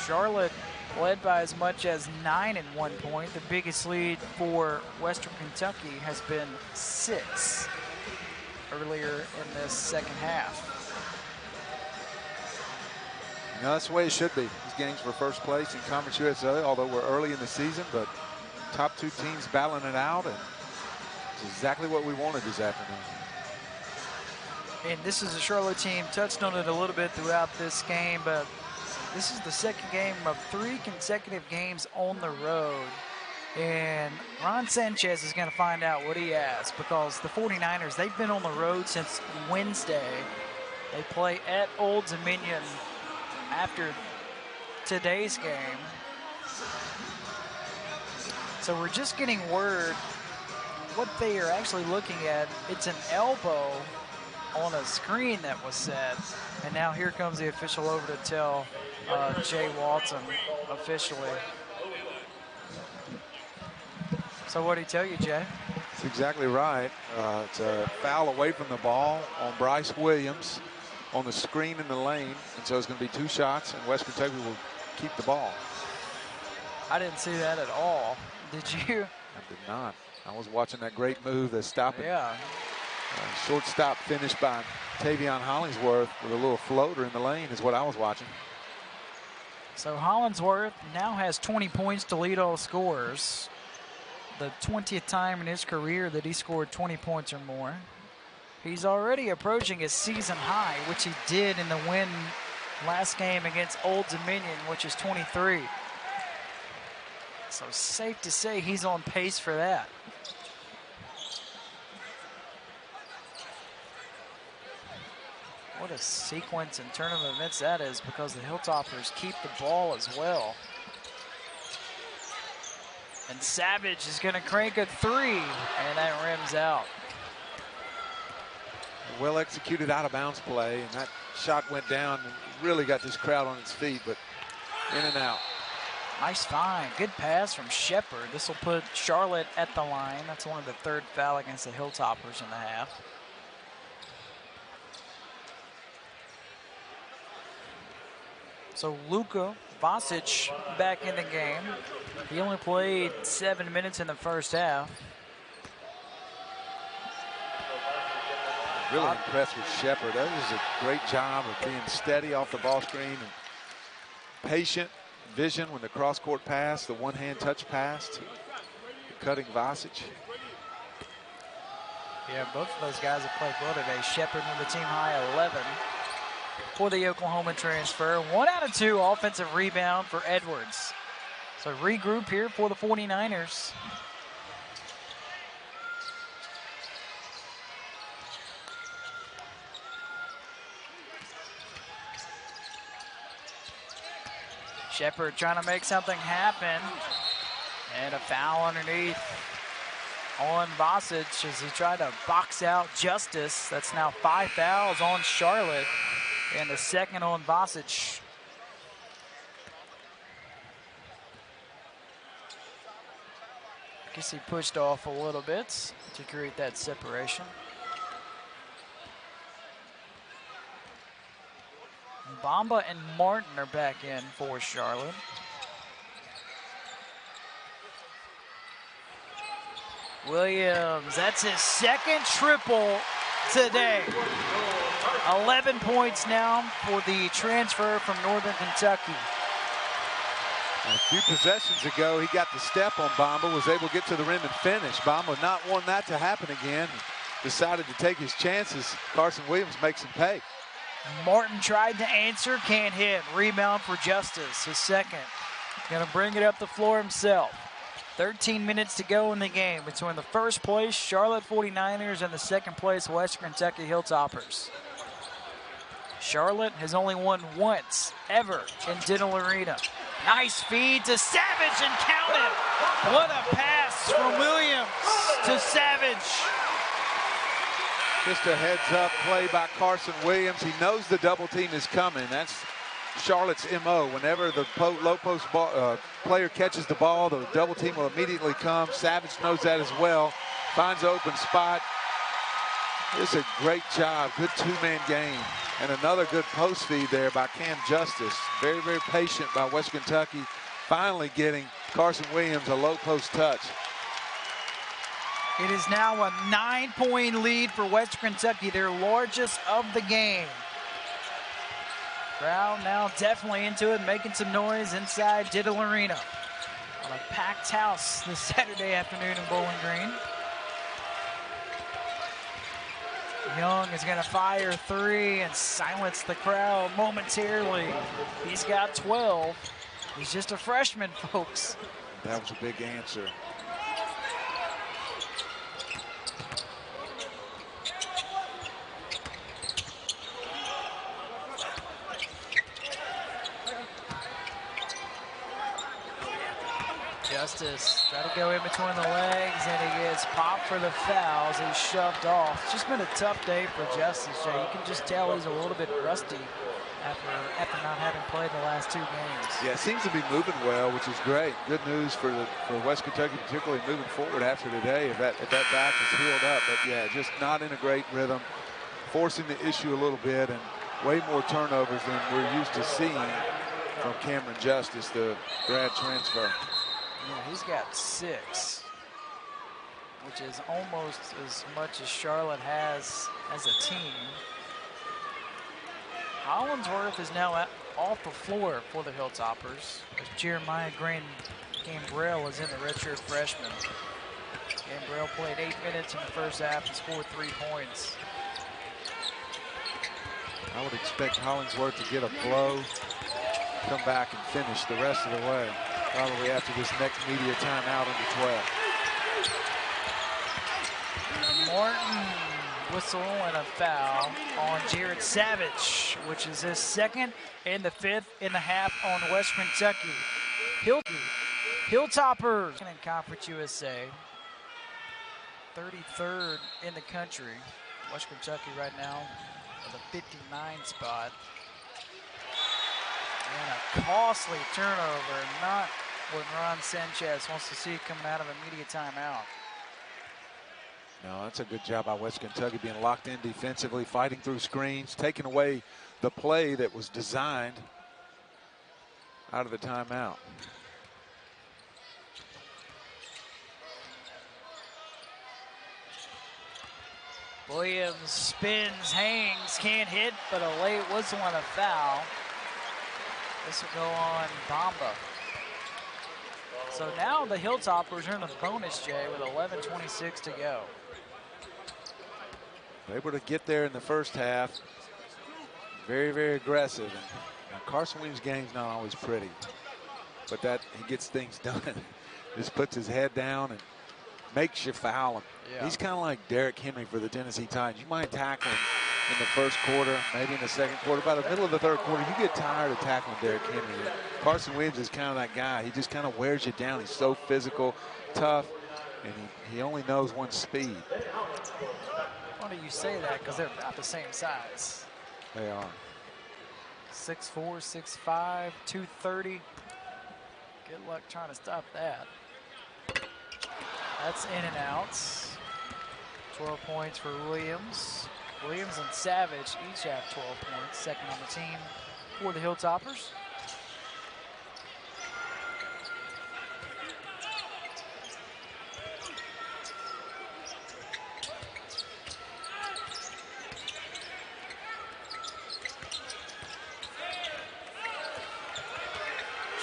Charlotte led by as much as 9 at one point. The biggest lead for Western Kentucky has been 6 earlier in this second half. You know, that's the way it should be. These games were first place in Conference USA, although we're early in the season, but top 2 teams battling it out, and it's exactly what we wanted this afternoon. And this is a Charlotte team, touched on it a little bit throughout this game, but this is the second game of 3 consecutive games on the road. And Ron Sanchez is going to find out what he has, because the 49ers, they've been on the road since Wednesday. They play at Old Dominion after today's game. So we're just getting word what they are actually looking at. It's an elbow on a screen that was set, and now here comes the official over to tell Jay Walton officially. So what did he tell you, Jay? That's exactly right. It's a foul away from the ball on Bryce Williams on the screen in the lane, and so it's going to be 2 shots, and West Kentucky will keep the ball. I didn't see that at all. Did you? I did not. I was watching that great move, the stopping. Yeah. Shortstop finish by Taveion Hollingsworth with a little floater in the lane is what I was watching. So Hollingsworth now has 20 points to lead all scorers. The 20th time in his career that he scored 20 points or more. He's already approaching his season high, which he did in the win last game against Old Dominion, which is 23. So safe to say he's on pace for that. What a sequence in tournament events that is, because the Hilltoppers keep the ball as well. And Savage is going to crank a 3, and that rims out. Well executed out of bounds play, and that shot went down and really got this crowd on its feet, but in and out. Nice find. Good pass from Shepard. This will put Charlotte at the line. That's only the 3rd foul against the Hilltoppers in the half. So Luka Vasic back in the game. He only played 7 minutes in the first half. Really impressed with Shepard. That is a great job of being steady off the ball screen and patient vision when the cross-court pass, the one-hand touch pass to cutting Vasic. Yeah, both of those guys have played well today. Shepard with the team high 11 for the Oklahoma transfer. 1 out of 2 offensive rebound for Edwards. So regroup here for the 49ers. Shepard trying to make something happen. And a foul underneath on Vasic as he tried to box out Justice. That's now 5 fouls on Charlotte and the 2nd on Vasic. Guess he pushed off a little bit to create that separation. Bamba and Martin are back in for Charlotte. Williams, that's his 2nd triple today. 11 points now for the transfer from Northern Kentucky. A few possessions ago, he got the step on Bamba, was able to get to the rim and finish. Bamba not wanting that to happen again. Decided to take his chances. Carson Williams makes him pay. Martin tried to answer, can't hit. Rebound for Justice, his 2nd. Gonna bring it up the floor himself. 13 minutes to go in the game between the 1st place Charlotte 49ers and the 2nd place Western Kentucky Hilltoppers. Charlotte has only won once ever in Dental Arena. Nice feed to Savage and count it. What a pass from Williams. to Savage. Just a heads-up play by Carson Williams. He knows the double team is coming. That's Charlotte's MO. Whenever the low post player catches the ball, the double team will immediately come. Savage knows that as well. Finds an open spot. It's a great job. Good two-man game. And another good post feed there by Cam Justice. Very, very patient by West Kentucky. Finally getting Carson Williams a low post touch. It is now a 9-point lead for West Kentucky, their largest of the game. Crowd now definitely into it, making some noise inside Diddle Arena on a packed house this Saturday afternoon in Bowling Green. Young is going to fire three and silence the crowd momentarily. He's got 12. He's just a freshman, folks. That was a big answer. Justice try to go in between the legs, and he gets popped for the fouls. He's shoved off. It's just been a tough day for Justice, Jay. You can just tell he's a little bit rusty after not having played the last 2 games. Yeah, seems to be moving well, which is great. Good news for West Kentucky, particularly moving forward after today, if that back is healed up. But yeah, just not in a great rhythm, forcing the issue a little bit, and way more turnovers than we're used to seeing from Cameron Justice, the grad transfer. Yeah, he's got 6, which is almost as much as Charlotte has as a team. Hollingsworth is now off the floor for the Hilltoppers, as Jeremiah Gambrell is in the redshirt freshman. Gambrell played 8 minutes in the first half and scored 3 points. I would expect Hollingsworth to get a blow, come back and finish the rest of the way, probably after this next media timeout under 12. Martin whistle and a foul on Jared Savage, which is his 2nd and the 5th in the half on West Kentucky. Hilltoppers in Conference USA, 33rd in the country. West Kentucky right now at the 59 spot. And a costly turnover, not what Ron Sanchez wants to see coming out of a media timeout. No, that's a good job by West Kentucky, being locked in defensively, fighting through screens, taking away the play that was designed out of the timeout. Williams spins, hangs, can't hit, but a late whistle and a foul. This will go on Bamba. So now the Hilltoppers are in the bonus, Jay, with 11:26 to go. Able to get there in the first half. Very, very aggressive. And Carson Williams' game's not always pretty, but he gets things done. Just puts his head down and makes you foul him. Yeah. He's kind of like Derrick Henry for the Tennessee Titans. You might tackle him in the first quarter, maybe in the second quarter. By the middle of the third quarter, you get tired of tackling Derrick Henry. Carson Williams is kind of that guy. He just kind of wears you down. He's so physical, tough, and he only knows one speed. Funny you say that, because they're about the same size. They are. 6'4", 6'5", 230. Good luck trying to stop that. That's in and outs. 12 points for Williams. Williams and Savage each have 12 points, 2nd on the team for the Hilltoppers.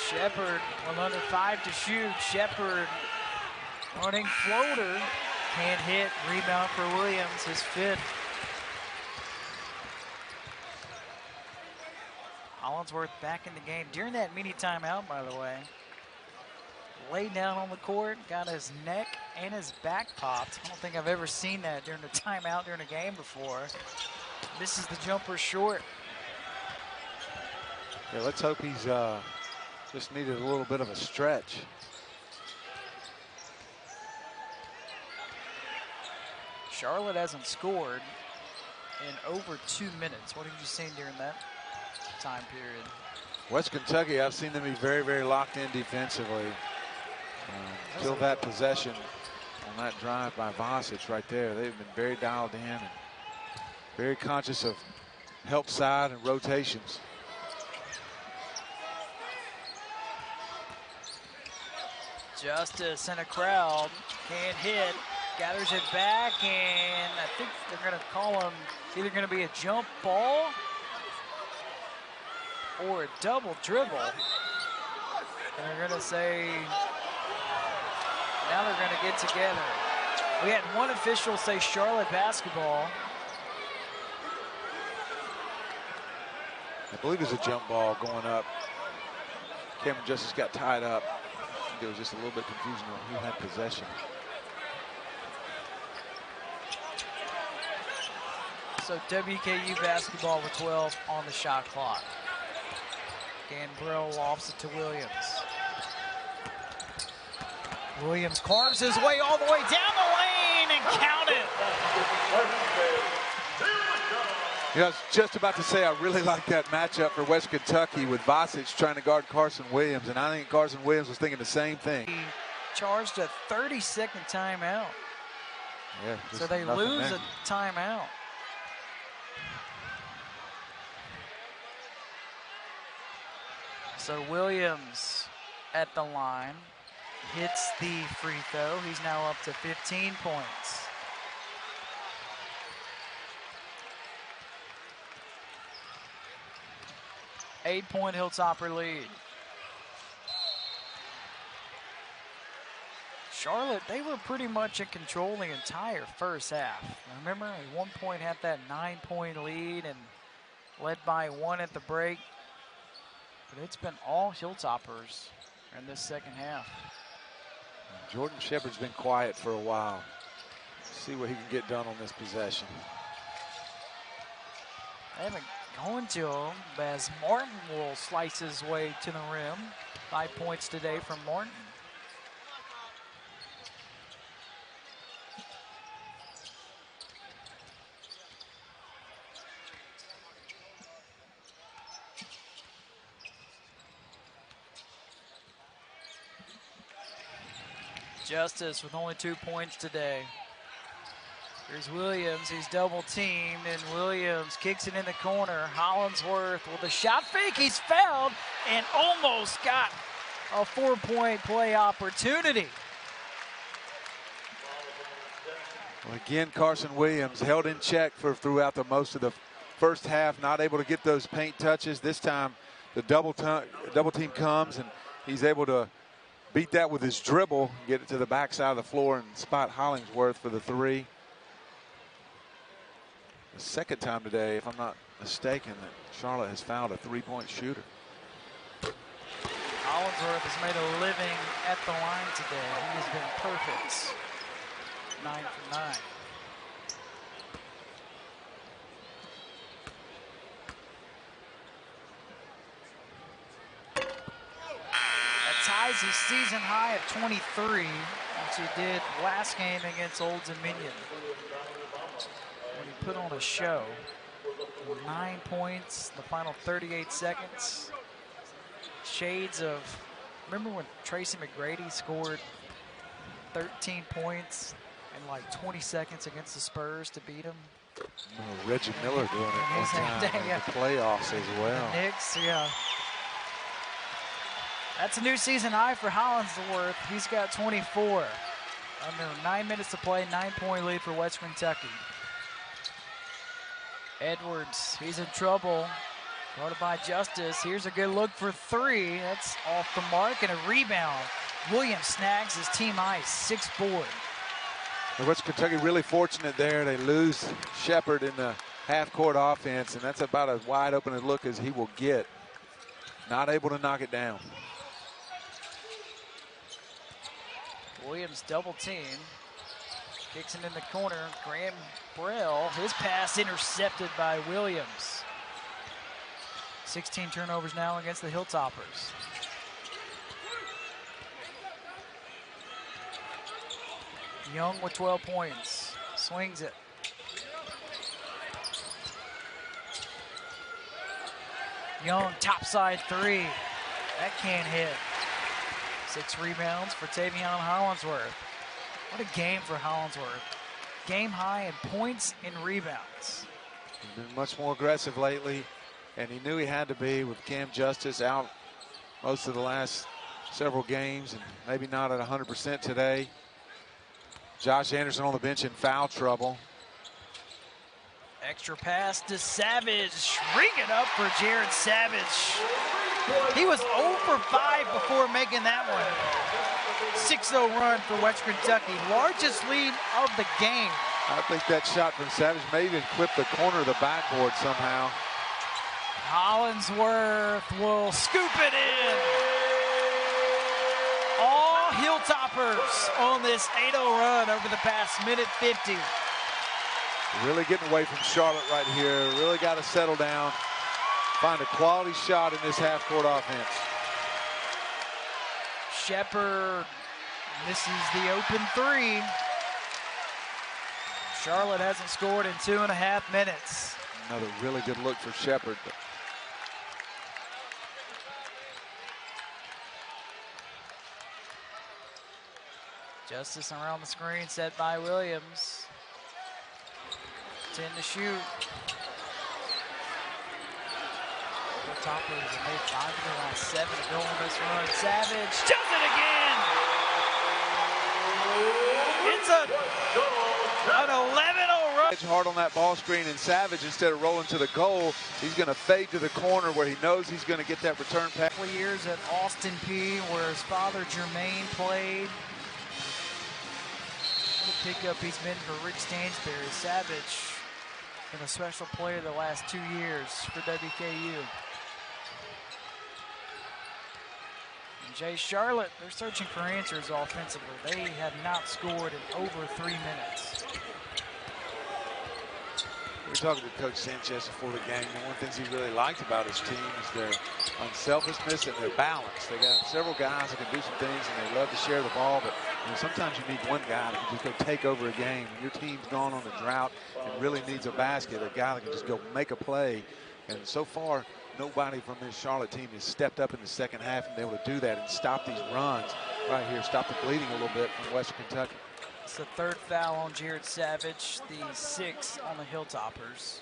Shepard, 1 under 5 to shoot. Shepard running floater, can't hit. Rebound for Williams, his 5th. Hollingsworth back in the game during that mini timeout, by the way. Laid down on the court, got his neck and his back popped. I don't think I've ever seen that during the timeout during a game before. Misses the jumper short. Yeah, let's hope he's just needed a little bit of a stretch. Charlotte hasn't scored in over 2 minutes. What have you seen during that time period? West Kentucky, I've seen them be very, very locked in defensively. Till that possession on that drive by Vasic right there, they've been very dialed in and very conscious of help side and rotations. Justice in a crowd, can't hit, gathers it back, and I think they're gonna call him, it's either gonna be a jump ball or a double dribble. And they're gonna say, now they're gonna get together. We had one official say Charlotte basketball. I believe it's a jump ball going up. Cameron Justice got tied up. I think there was just a little bit of confusion on who had possession. So WKU basketball with 12 on the shot clock. Gambrell lofts it to Williams. Williams carves his way all the way down the lane and count it. You know, I was just about to say I really like that matchup for West Kentucky with Vasic trying to guard Carson Williams, and I think Carson Williams was thinking the same thing. He charged a 30-second timeout. Yeah, so they lose a timeout. So Williams at the line hits the free throw. He's now up to 15 points. Eight-point Hilltopper lead. Charlotte, they were pretty much in control the entire first half. Remember, at one point had that 9-point lead and led by 1 at the break. But it's been all Hilltoppers in this second half. Jordan Shepard's been quiet for a while. See what he can get done on this possession. They haven't gone to him as Martin will slice his way to the rim. 5 points today from Martin. Justice with only 2 points today. Here's Williams, he's double teamed, and Williams kicks it in the corner. Hollingsworth with a shot fake, he's fouled and almost got a 4-point play opportunity. Well, again, Carson Williams held in check for throughout the most of the first half, not able to get those paint touches. This time the double team comes and he's able to beat that with his dribble, get it to the backside of the floor and spot Hollingsworth for the 3. The second time today, if I'm not mistaken, that Charlotte has fouled a 3-point shooter. Hollingsworth has made a living at the line today. He has been perfect. 9 for 9. Ties his season high of 23, which he did last game against Old Dominion, when he put on a show. 9 points, the final 38 seconds. Shades of, remember when Tracy McGrady scored 13 points in like 20 seconds against the Spurs to beat him? Oh, Reggie Miller doing it one time in the playoffs as well. The Knicks, yeah. That's a new season high for Hollingsworth. He's got 24. Under 9 minutes to play, 9-point lead for West Kentucky. Edwards, he's in trouble. Guarded by Justice. Here's a good look for 3. That's off the mark and a rebound. Williams snags his team high 6th board. West Kentucky really fortunate there. They lose Shepard in the half-court offense, and that's about as wide open a look as he will get. Not able to knock it down. Williams double team. Kicks it in the corner. Graham Brell, his pass intercepted by Williams. 16 turnovers now against the Hilltoppers. Young with 12 points. swings it. Young, topside three. That can't hit. 6 rebounds for Taveion Hollingsworth. What a game for Hollingsworth. Game high in points and rebounds. He's been much more aggressive lately, and he knew he had to be with Cam Justice out most of the last several games, and maybe not at 100% today. Josh Anderson on the bench in foul trouble. Extra pass to Savage. Ring it up for Jared Savage. He was 0 for 5 before making that one. 6-0 run for West Kentucky. Largest lead of the game. I think that shot from Savage may even clip the corner of the backboard somehow. Hollingsworth will scoop it in. All Hilltoppers on this 8-0 run over the past minute 50. Really getting away from Charlotte right here. Really got to settle down. Find a quality shot in this half-court offense. Shepard misses the open three. Charlotte hasn't scored in 2.5 minutes. Another really good look for Shepard. Justice around the screen set by Williams. 10 to shoot. The Toppers have made 5 of the last 7 to go on this run. Savage does it again. It's an 11-0 run. Hard on that ball screen, and Savage, instead of rolling to the goal, he's going to fade to the corner where he knows he's going to get that return pass. Couple years at Austin P, where his father Jermaine played. What a pickup he's been for Rick Stansberry. Savage been a special player the last 2 years for WKU. And Jay Charlotte, they're searching for answers offensively. They have not scored in over 3 minutes. We were talking to Coach Sanchez before the game, and one of the things he really liked about his team is their unselfishness and their balance. They got several guys that can do some things, and they love to share the ball, but sometimes you need one guy that can just go take over a game. When your team's gone on a drought and really needs a basket, a guy that can just go make a play. And so far, nobody from this Charlotte team has stepped up in the second half and been able to do that and stop these runs right here, stop the bleeding a little bit from Western Kentucky. It's the 3rd foul on Jared Savage, the 6th on the Hilltoppers.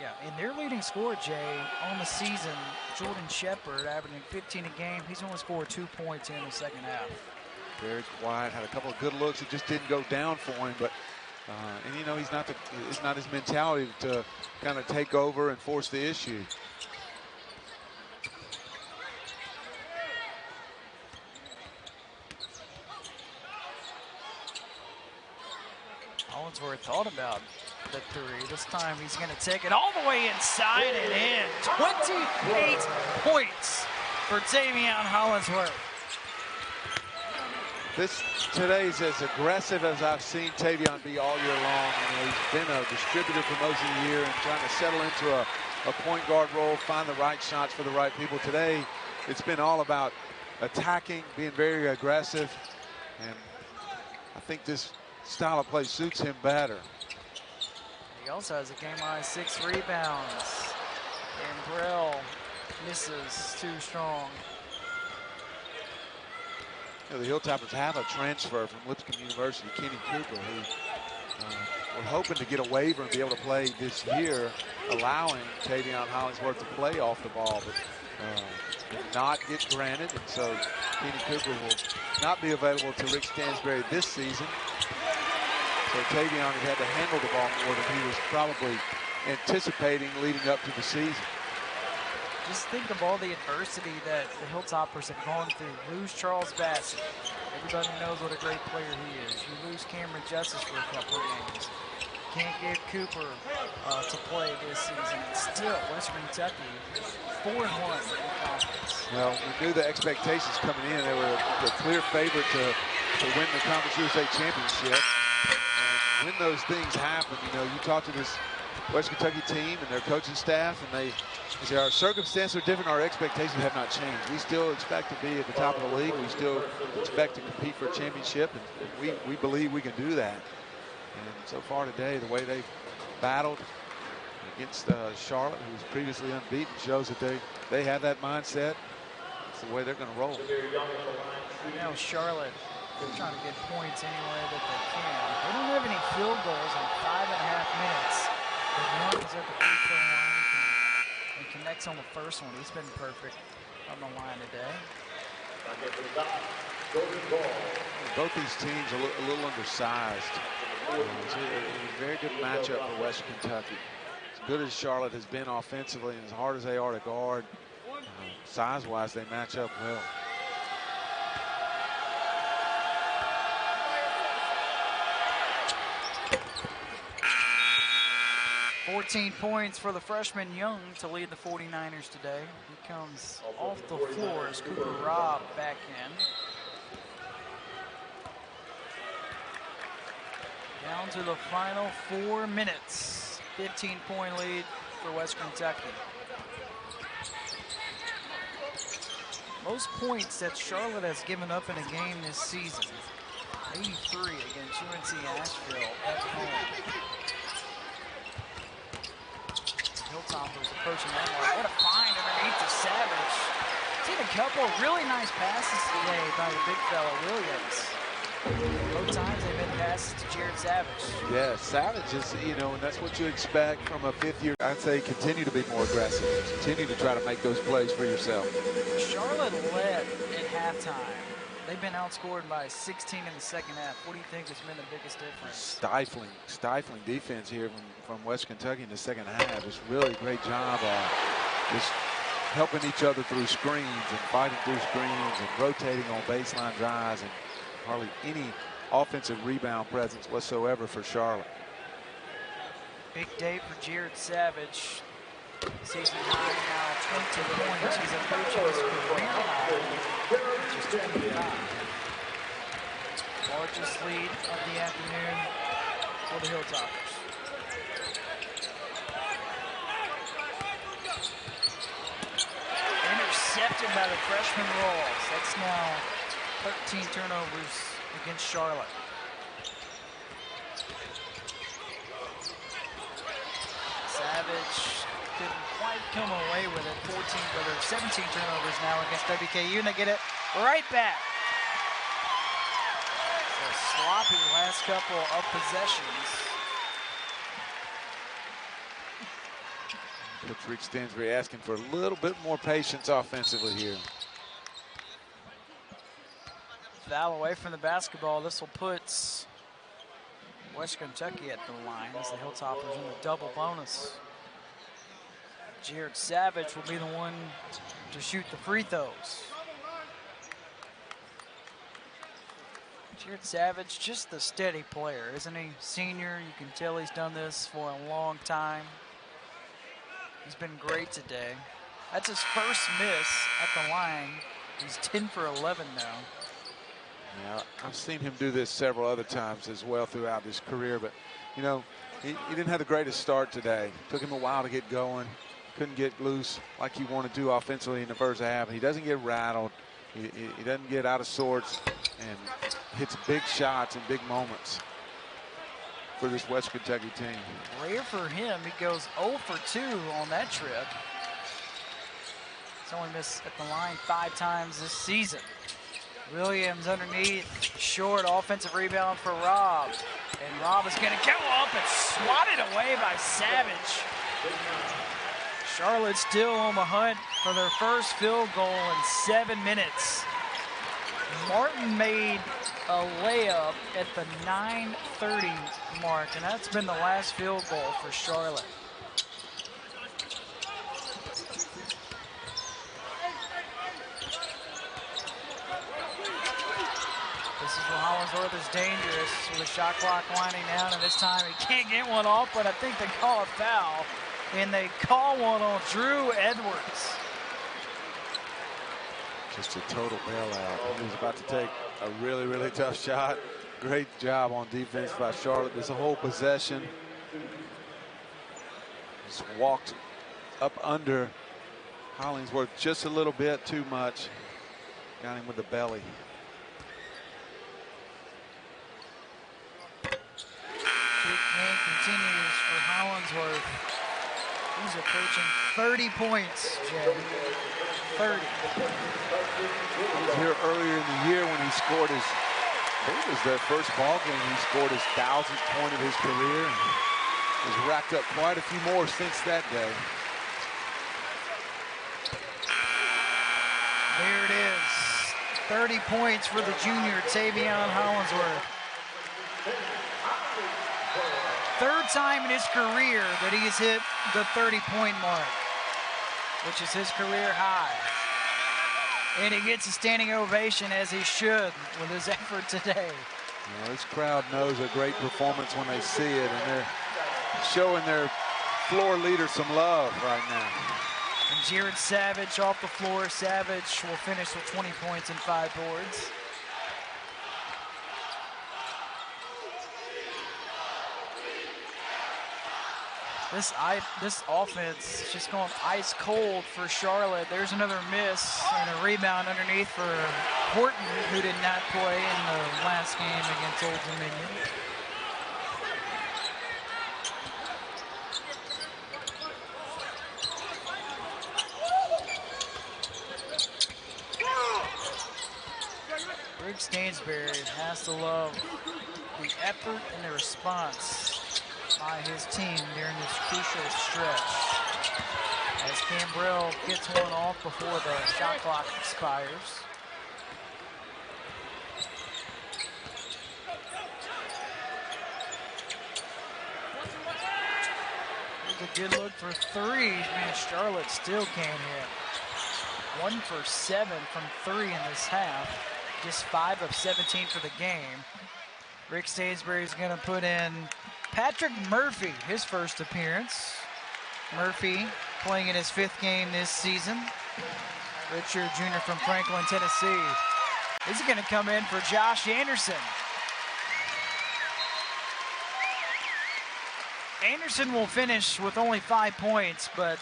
Yeah, and their leading scorer, Jay, on the season, Jordan Shepard, averaging 15 a game. He's only scored 2 points in the second half. Very quiet, had a couple of good looks. It just didn't go down for him, but and you know, it's not his mentality to kind of take over and force the issue. Hollingsworth thought about the 3. This time he's going to take it all the way inside and in. 28 points for Taveion Hollingsworth. Today's as aggressive as I've seen Taveion be all year long. You know, he's been a distributor for most of the year and trying to settle into a point guard role, find the right shots for the right people. Today, it's been all about attacking, being very aggressive, and I think this style of play suits him better. He also has a game-high 6 rebounds. And Burrell misses too strong. You know, the Hilltoppers have a transfer from Lipscomb University, Kenny Cooper, who we're hoping to get a waiver and be able to play this year, allowing Taveion Hollingsworth to play off the ball, but did not get granted. And so Kenny Cooper will not be available to Rick Stansberry this season. So Taveion had to handle the ball more than he was probably anticipating leading up to the season. Just think of all the adversity that the Hilltoppers have gone through. Lose Charles Bassett. Everybody knows what a great player he is. You lose Cameron Justice for a couple of games. Can't get Cooper to play this season. Still, Western Kentucky 4-1 in conference. Well, we knew the expectations coming in. They were the clear favorite to win the Conference USA Championship. And when those things happen, you know, you talk to this West Kentucky team and their coaching staff, and they say our circumstances are different, our expectations have not changed. We still expect to be at the top of the league. We still expect to compete for a championship, and we believe we can do that. And so far today, the way they've battled against Charlotte, who was previously unbeaten, shows that they have that mindset. It's the way they're going to roll. Now Charlotte, they're trying to get points any way that they can. They don't have any field goals in 5.5 minutes. But one is at the free throw line and connects on the first one. He's been perfect on the line today. Both these teams are a little undersized. It's a very good matchup for West Kentucky. As good as Charlotte has been offensively and as hard as they are to guard, size-wise, they match up well. 14 points for the freshman Young to lead the 49ers today. He comes off the floor as Cooper Robb back in. Down to the final 4 minutes. 15-point lead for West Kentucky. Most points that Charlotte has given up in a game this season. 83 against UNC Asheville at home. Hilltoppers approaching that mark. What a find underneath to Savage. Seen a couple of really nice passes today by the big fella Williams. Both times they've been passes to Jared Savage. Yeah, Savage is, and that's what you expect from a fifth-year. I'd say continue to be more aggressive. Continue to try to make those plays for yourself. Charlotte led at halftime. They've been outscored by 16 in the second half. What do you think has been the biggest difference? Stifling defense here from West Kentucky in the second half. It's really great job just helping each other through screens and fighting through screens and rotating on baseline drives, and hardly any offensive rebound presence whatsoever for Charlotte. Big day for Jared Savage. Season high now, 20 points. He's approaching his career high, which is 25. Largest lead of the afternoon for the Hilltoppers. Intercepted by the freshman Rawls. That's now 13 turnovers against Charlotte. Savage couldn't quite come away with it. 17 turnovers now against WKU, and they get it right back. A sloppy last couple of possessions. Coach Rick Stansbury asking for a little bit more patience offensively here. Foul away from the basketball. This will put West Kentucky at the line as the Hilltoppers in the double bonus. Jared Savage will be the one to shoot the free throws. Jared Savage, just the steady player, isn't he? Senior, you can tell he's done this for a long time. He's been great today. That's his first miss at the line. He's 10 for 11 now. Yeah, I've seen him do this several other times as well throughout his career, but he didn't have the greatest start today. Took him a while to get going. Couldn't get loose like he wanted to offensively in the first half. He doesn't get rattled. He doesn't get out of sorts, and hits big shots in big moments for this West Kentucky team. Rare for him, he goes 0 for 2 on that trip. He's only missed at the line 5 times this season. Williams underneath, short offensive rebound for Robb. And Robb is going to go up and swatted away by Savage. Charlotte still on the hunt for their first field goal in 7 minutes. Martin made a layup at the 9:30 mark, and that's been the last field goal for Charlotte. This is where Hollingsworth is dangerous with the shot clock winding down, and this time he can't get one off, but I think they call a foul, and they call one on Drew Edwards. Just a total bailout. He was about to take a really, really tough shot. Great job on defense by Charlotte. This whole possession. Just walked up under Hollingsworth just a little bit too much. Got him with the belly. Kick continues for Hollingsworth. He's approaching 30 points, Jay. 30. He was here earlier in the year when he scored his, I believe it was their first ball game, he scored his 1,000th point of his career and has racked up quite a few more since that day. There it is. 30 points for the junior, Taveion Hollingsworth. Third time in his career that he's hit the 30-point mark, which is his career high. And he gets a standing ovation, as he should, with his effort today. Well, this crowd knows a great performance when they see it, and they're showing their floor leader some love right now. And Jared Savage off the floor. Savage will finish with 20 points and 5 boards. This offense is just going ice cold for Charlotte. There's another miss and a rebound underneath for Horton, who did not play in the last game against Old Dominion. Rick Stansberry has to love the effort and the response by his team during this crucial stretch. As Cambrell gets one off before the shot clock expires. Here's a good look for three. Man, Charlotte still can't hit. 1 for 7 from 3 in this half. Just 5 of 17 for the game. Rick Stansberry is going to put in Patrick Murphy, his first appearance. Murphy playing in his 5th game this season. Richard Jr. from Franklin, Tennessee. This is going to come in for Josh Anderson. Anderson will finish with only 5 points, but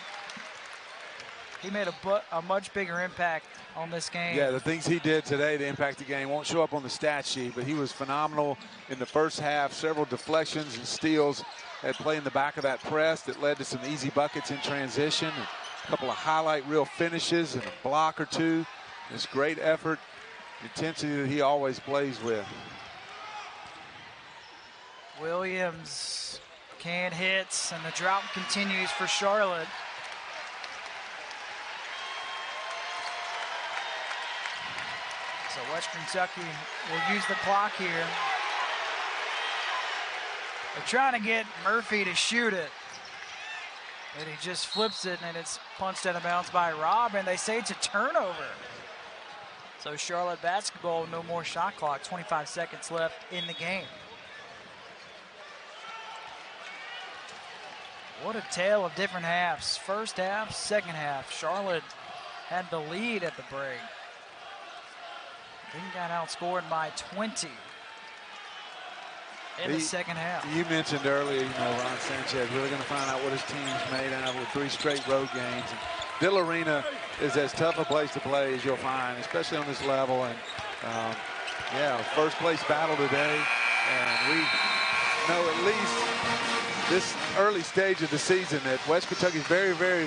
he made a much bigger impact on this game. Yeah, the things he did today to impact the game won't show up on the stat sheet, but he was phenomenal in the first half. Several deflections and steals that play in the back of that press that led to some easy buckets in transition. And a couple of highlight reel finishes and a block or two. This great effort, intensity that he always plays with. Williams can't hit, and the drought continues for Charlotte. So Western Kentucky will use the clock here. They're trying to get Murphy to shoot it. And he just flips it, and it's punched out of bounds by Robb, and they say it's a turnover. So Charlotte basketball, no more shot clock, 25 seconds left in the game. What a tale of different halves. First half, second half. Charlotte had the lead at the break. Then got outscored by 20 in the second half. You mentioned earlier, Ron Sanchez really going to find out what his team's made out of with 3 straight road games. And Dill Arena is as tough a place to play as you'll find, especially on this level. And yeah, first place battle today. And we know at least this early stage of the season that West Kentucky is very, very, very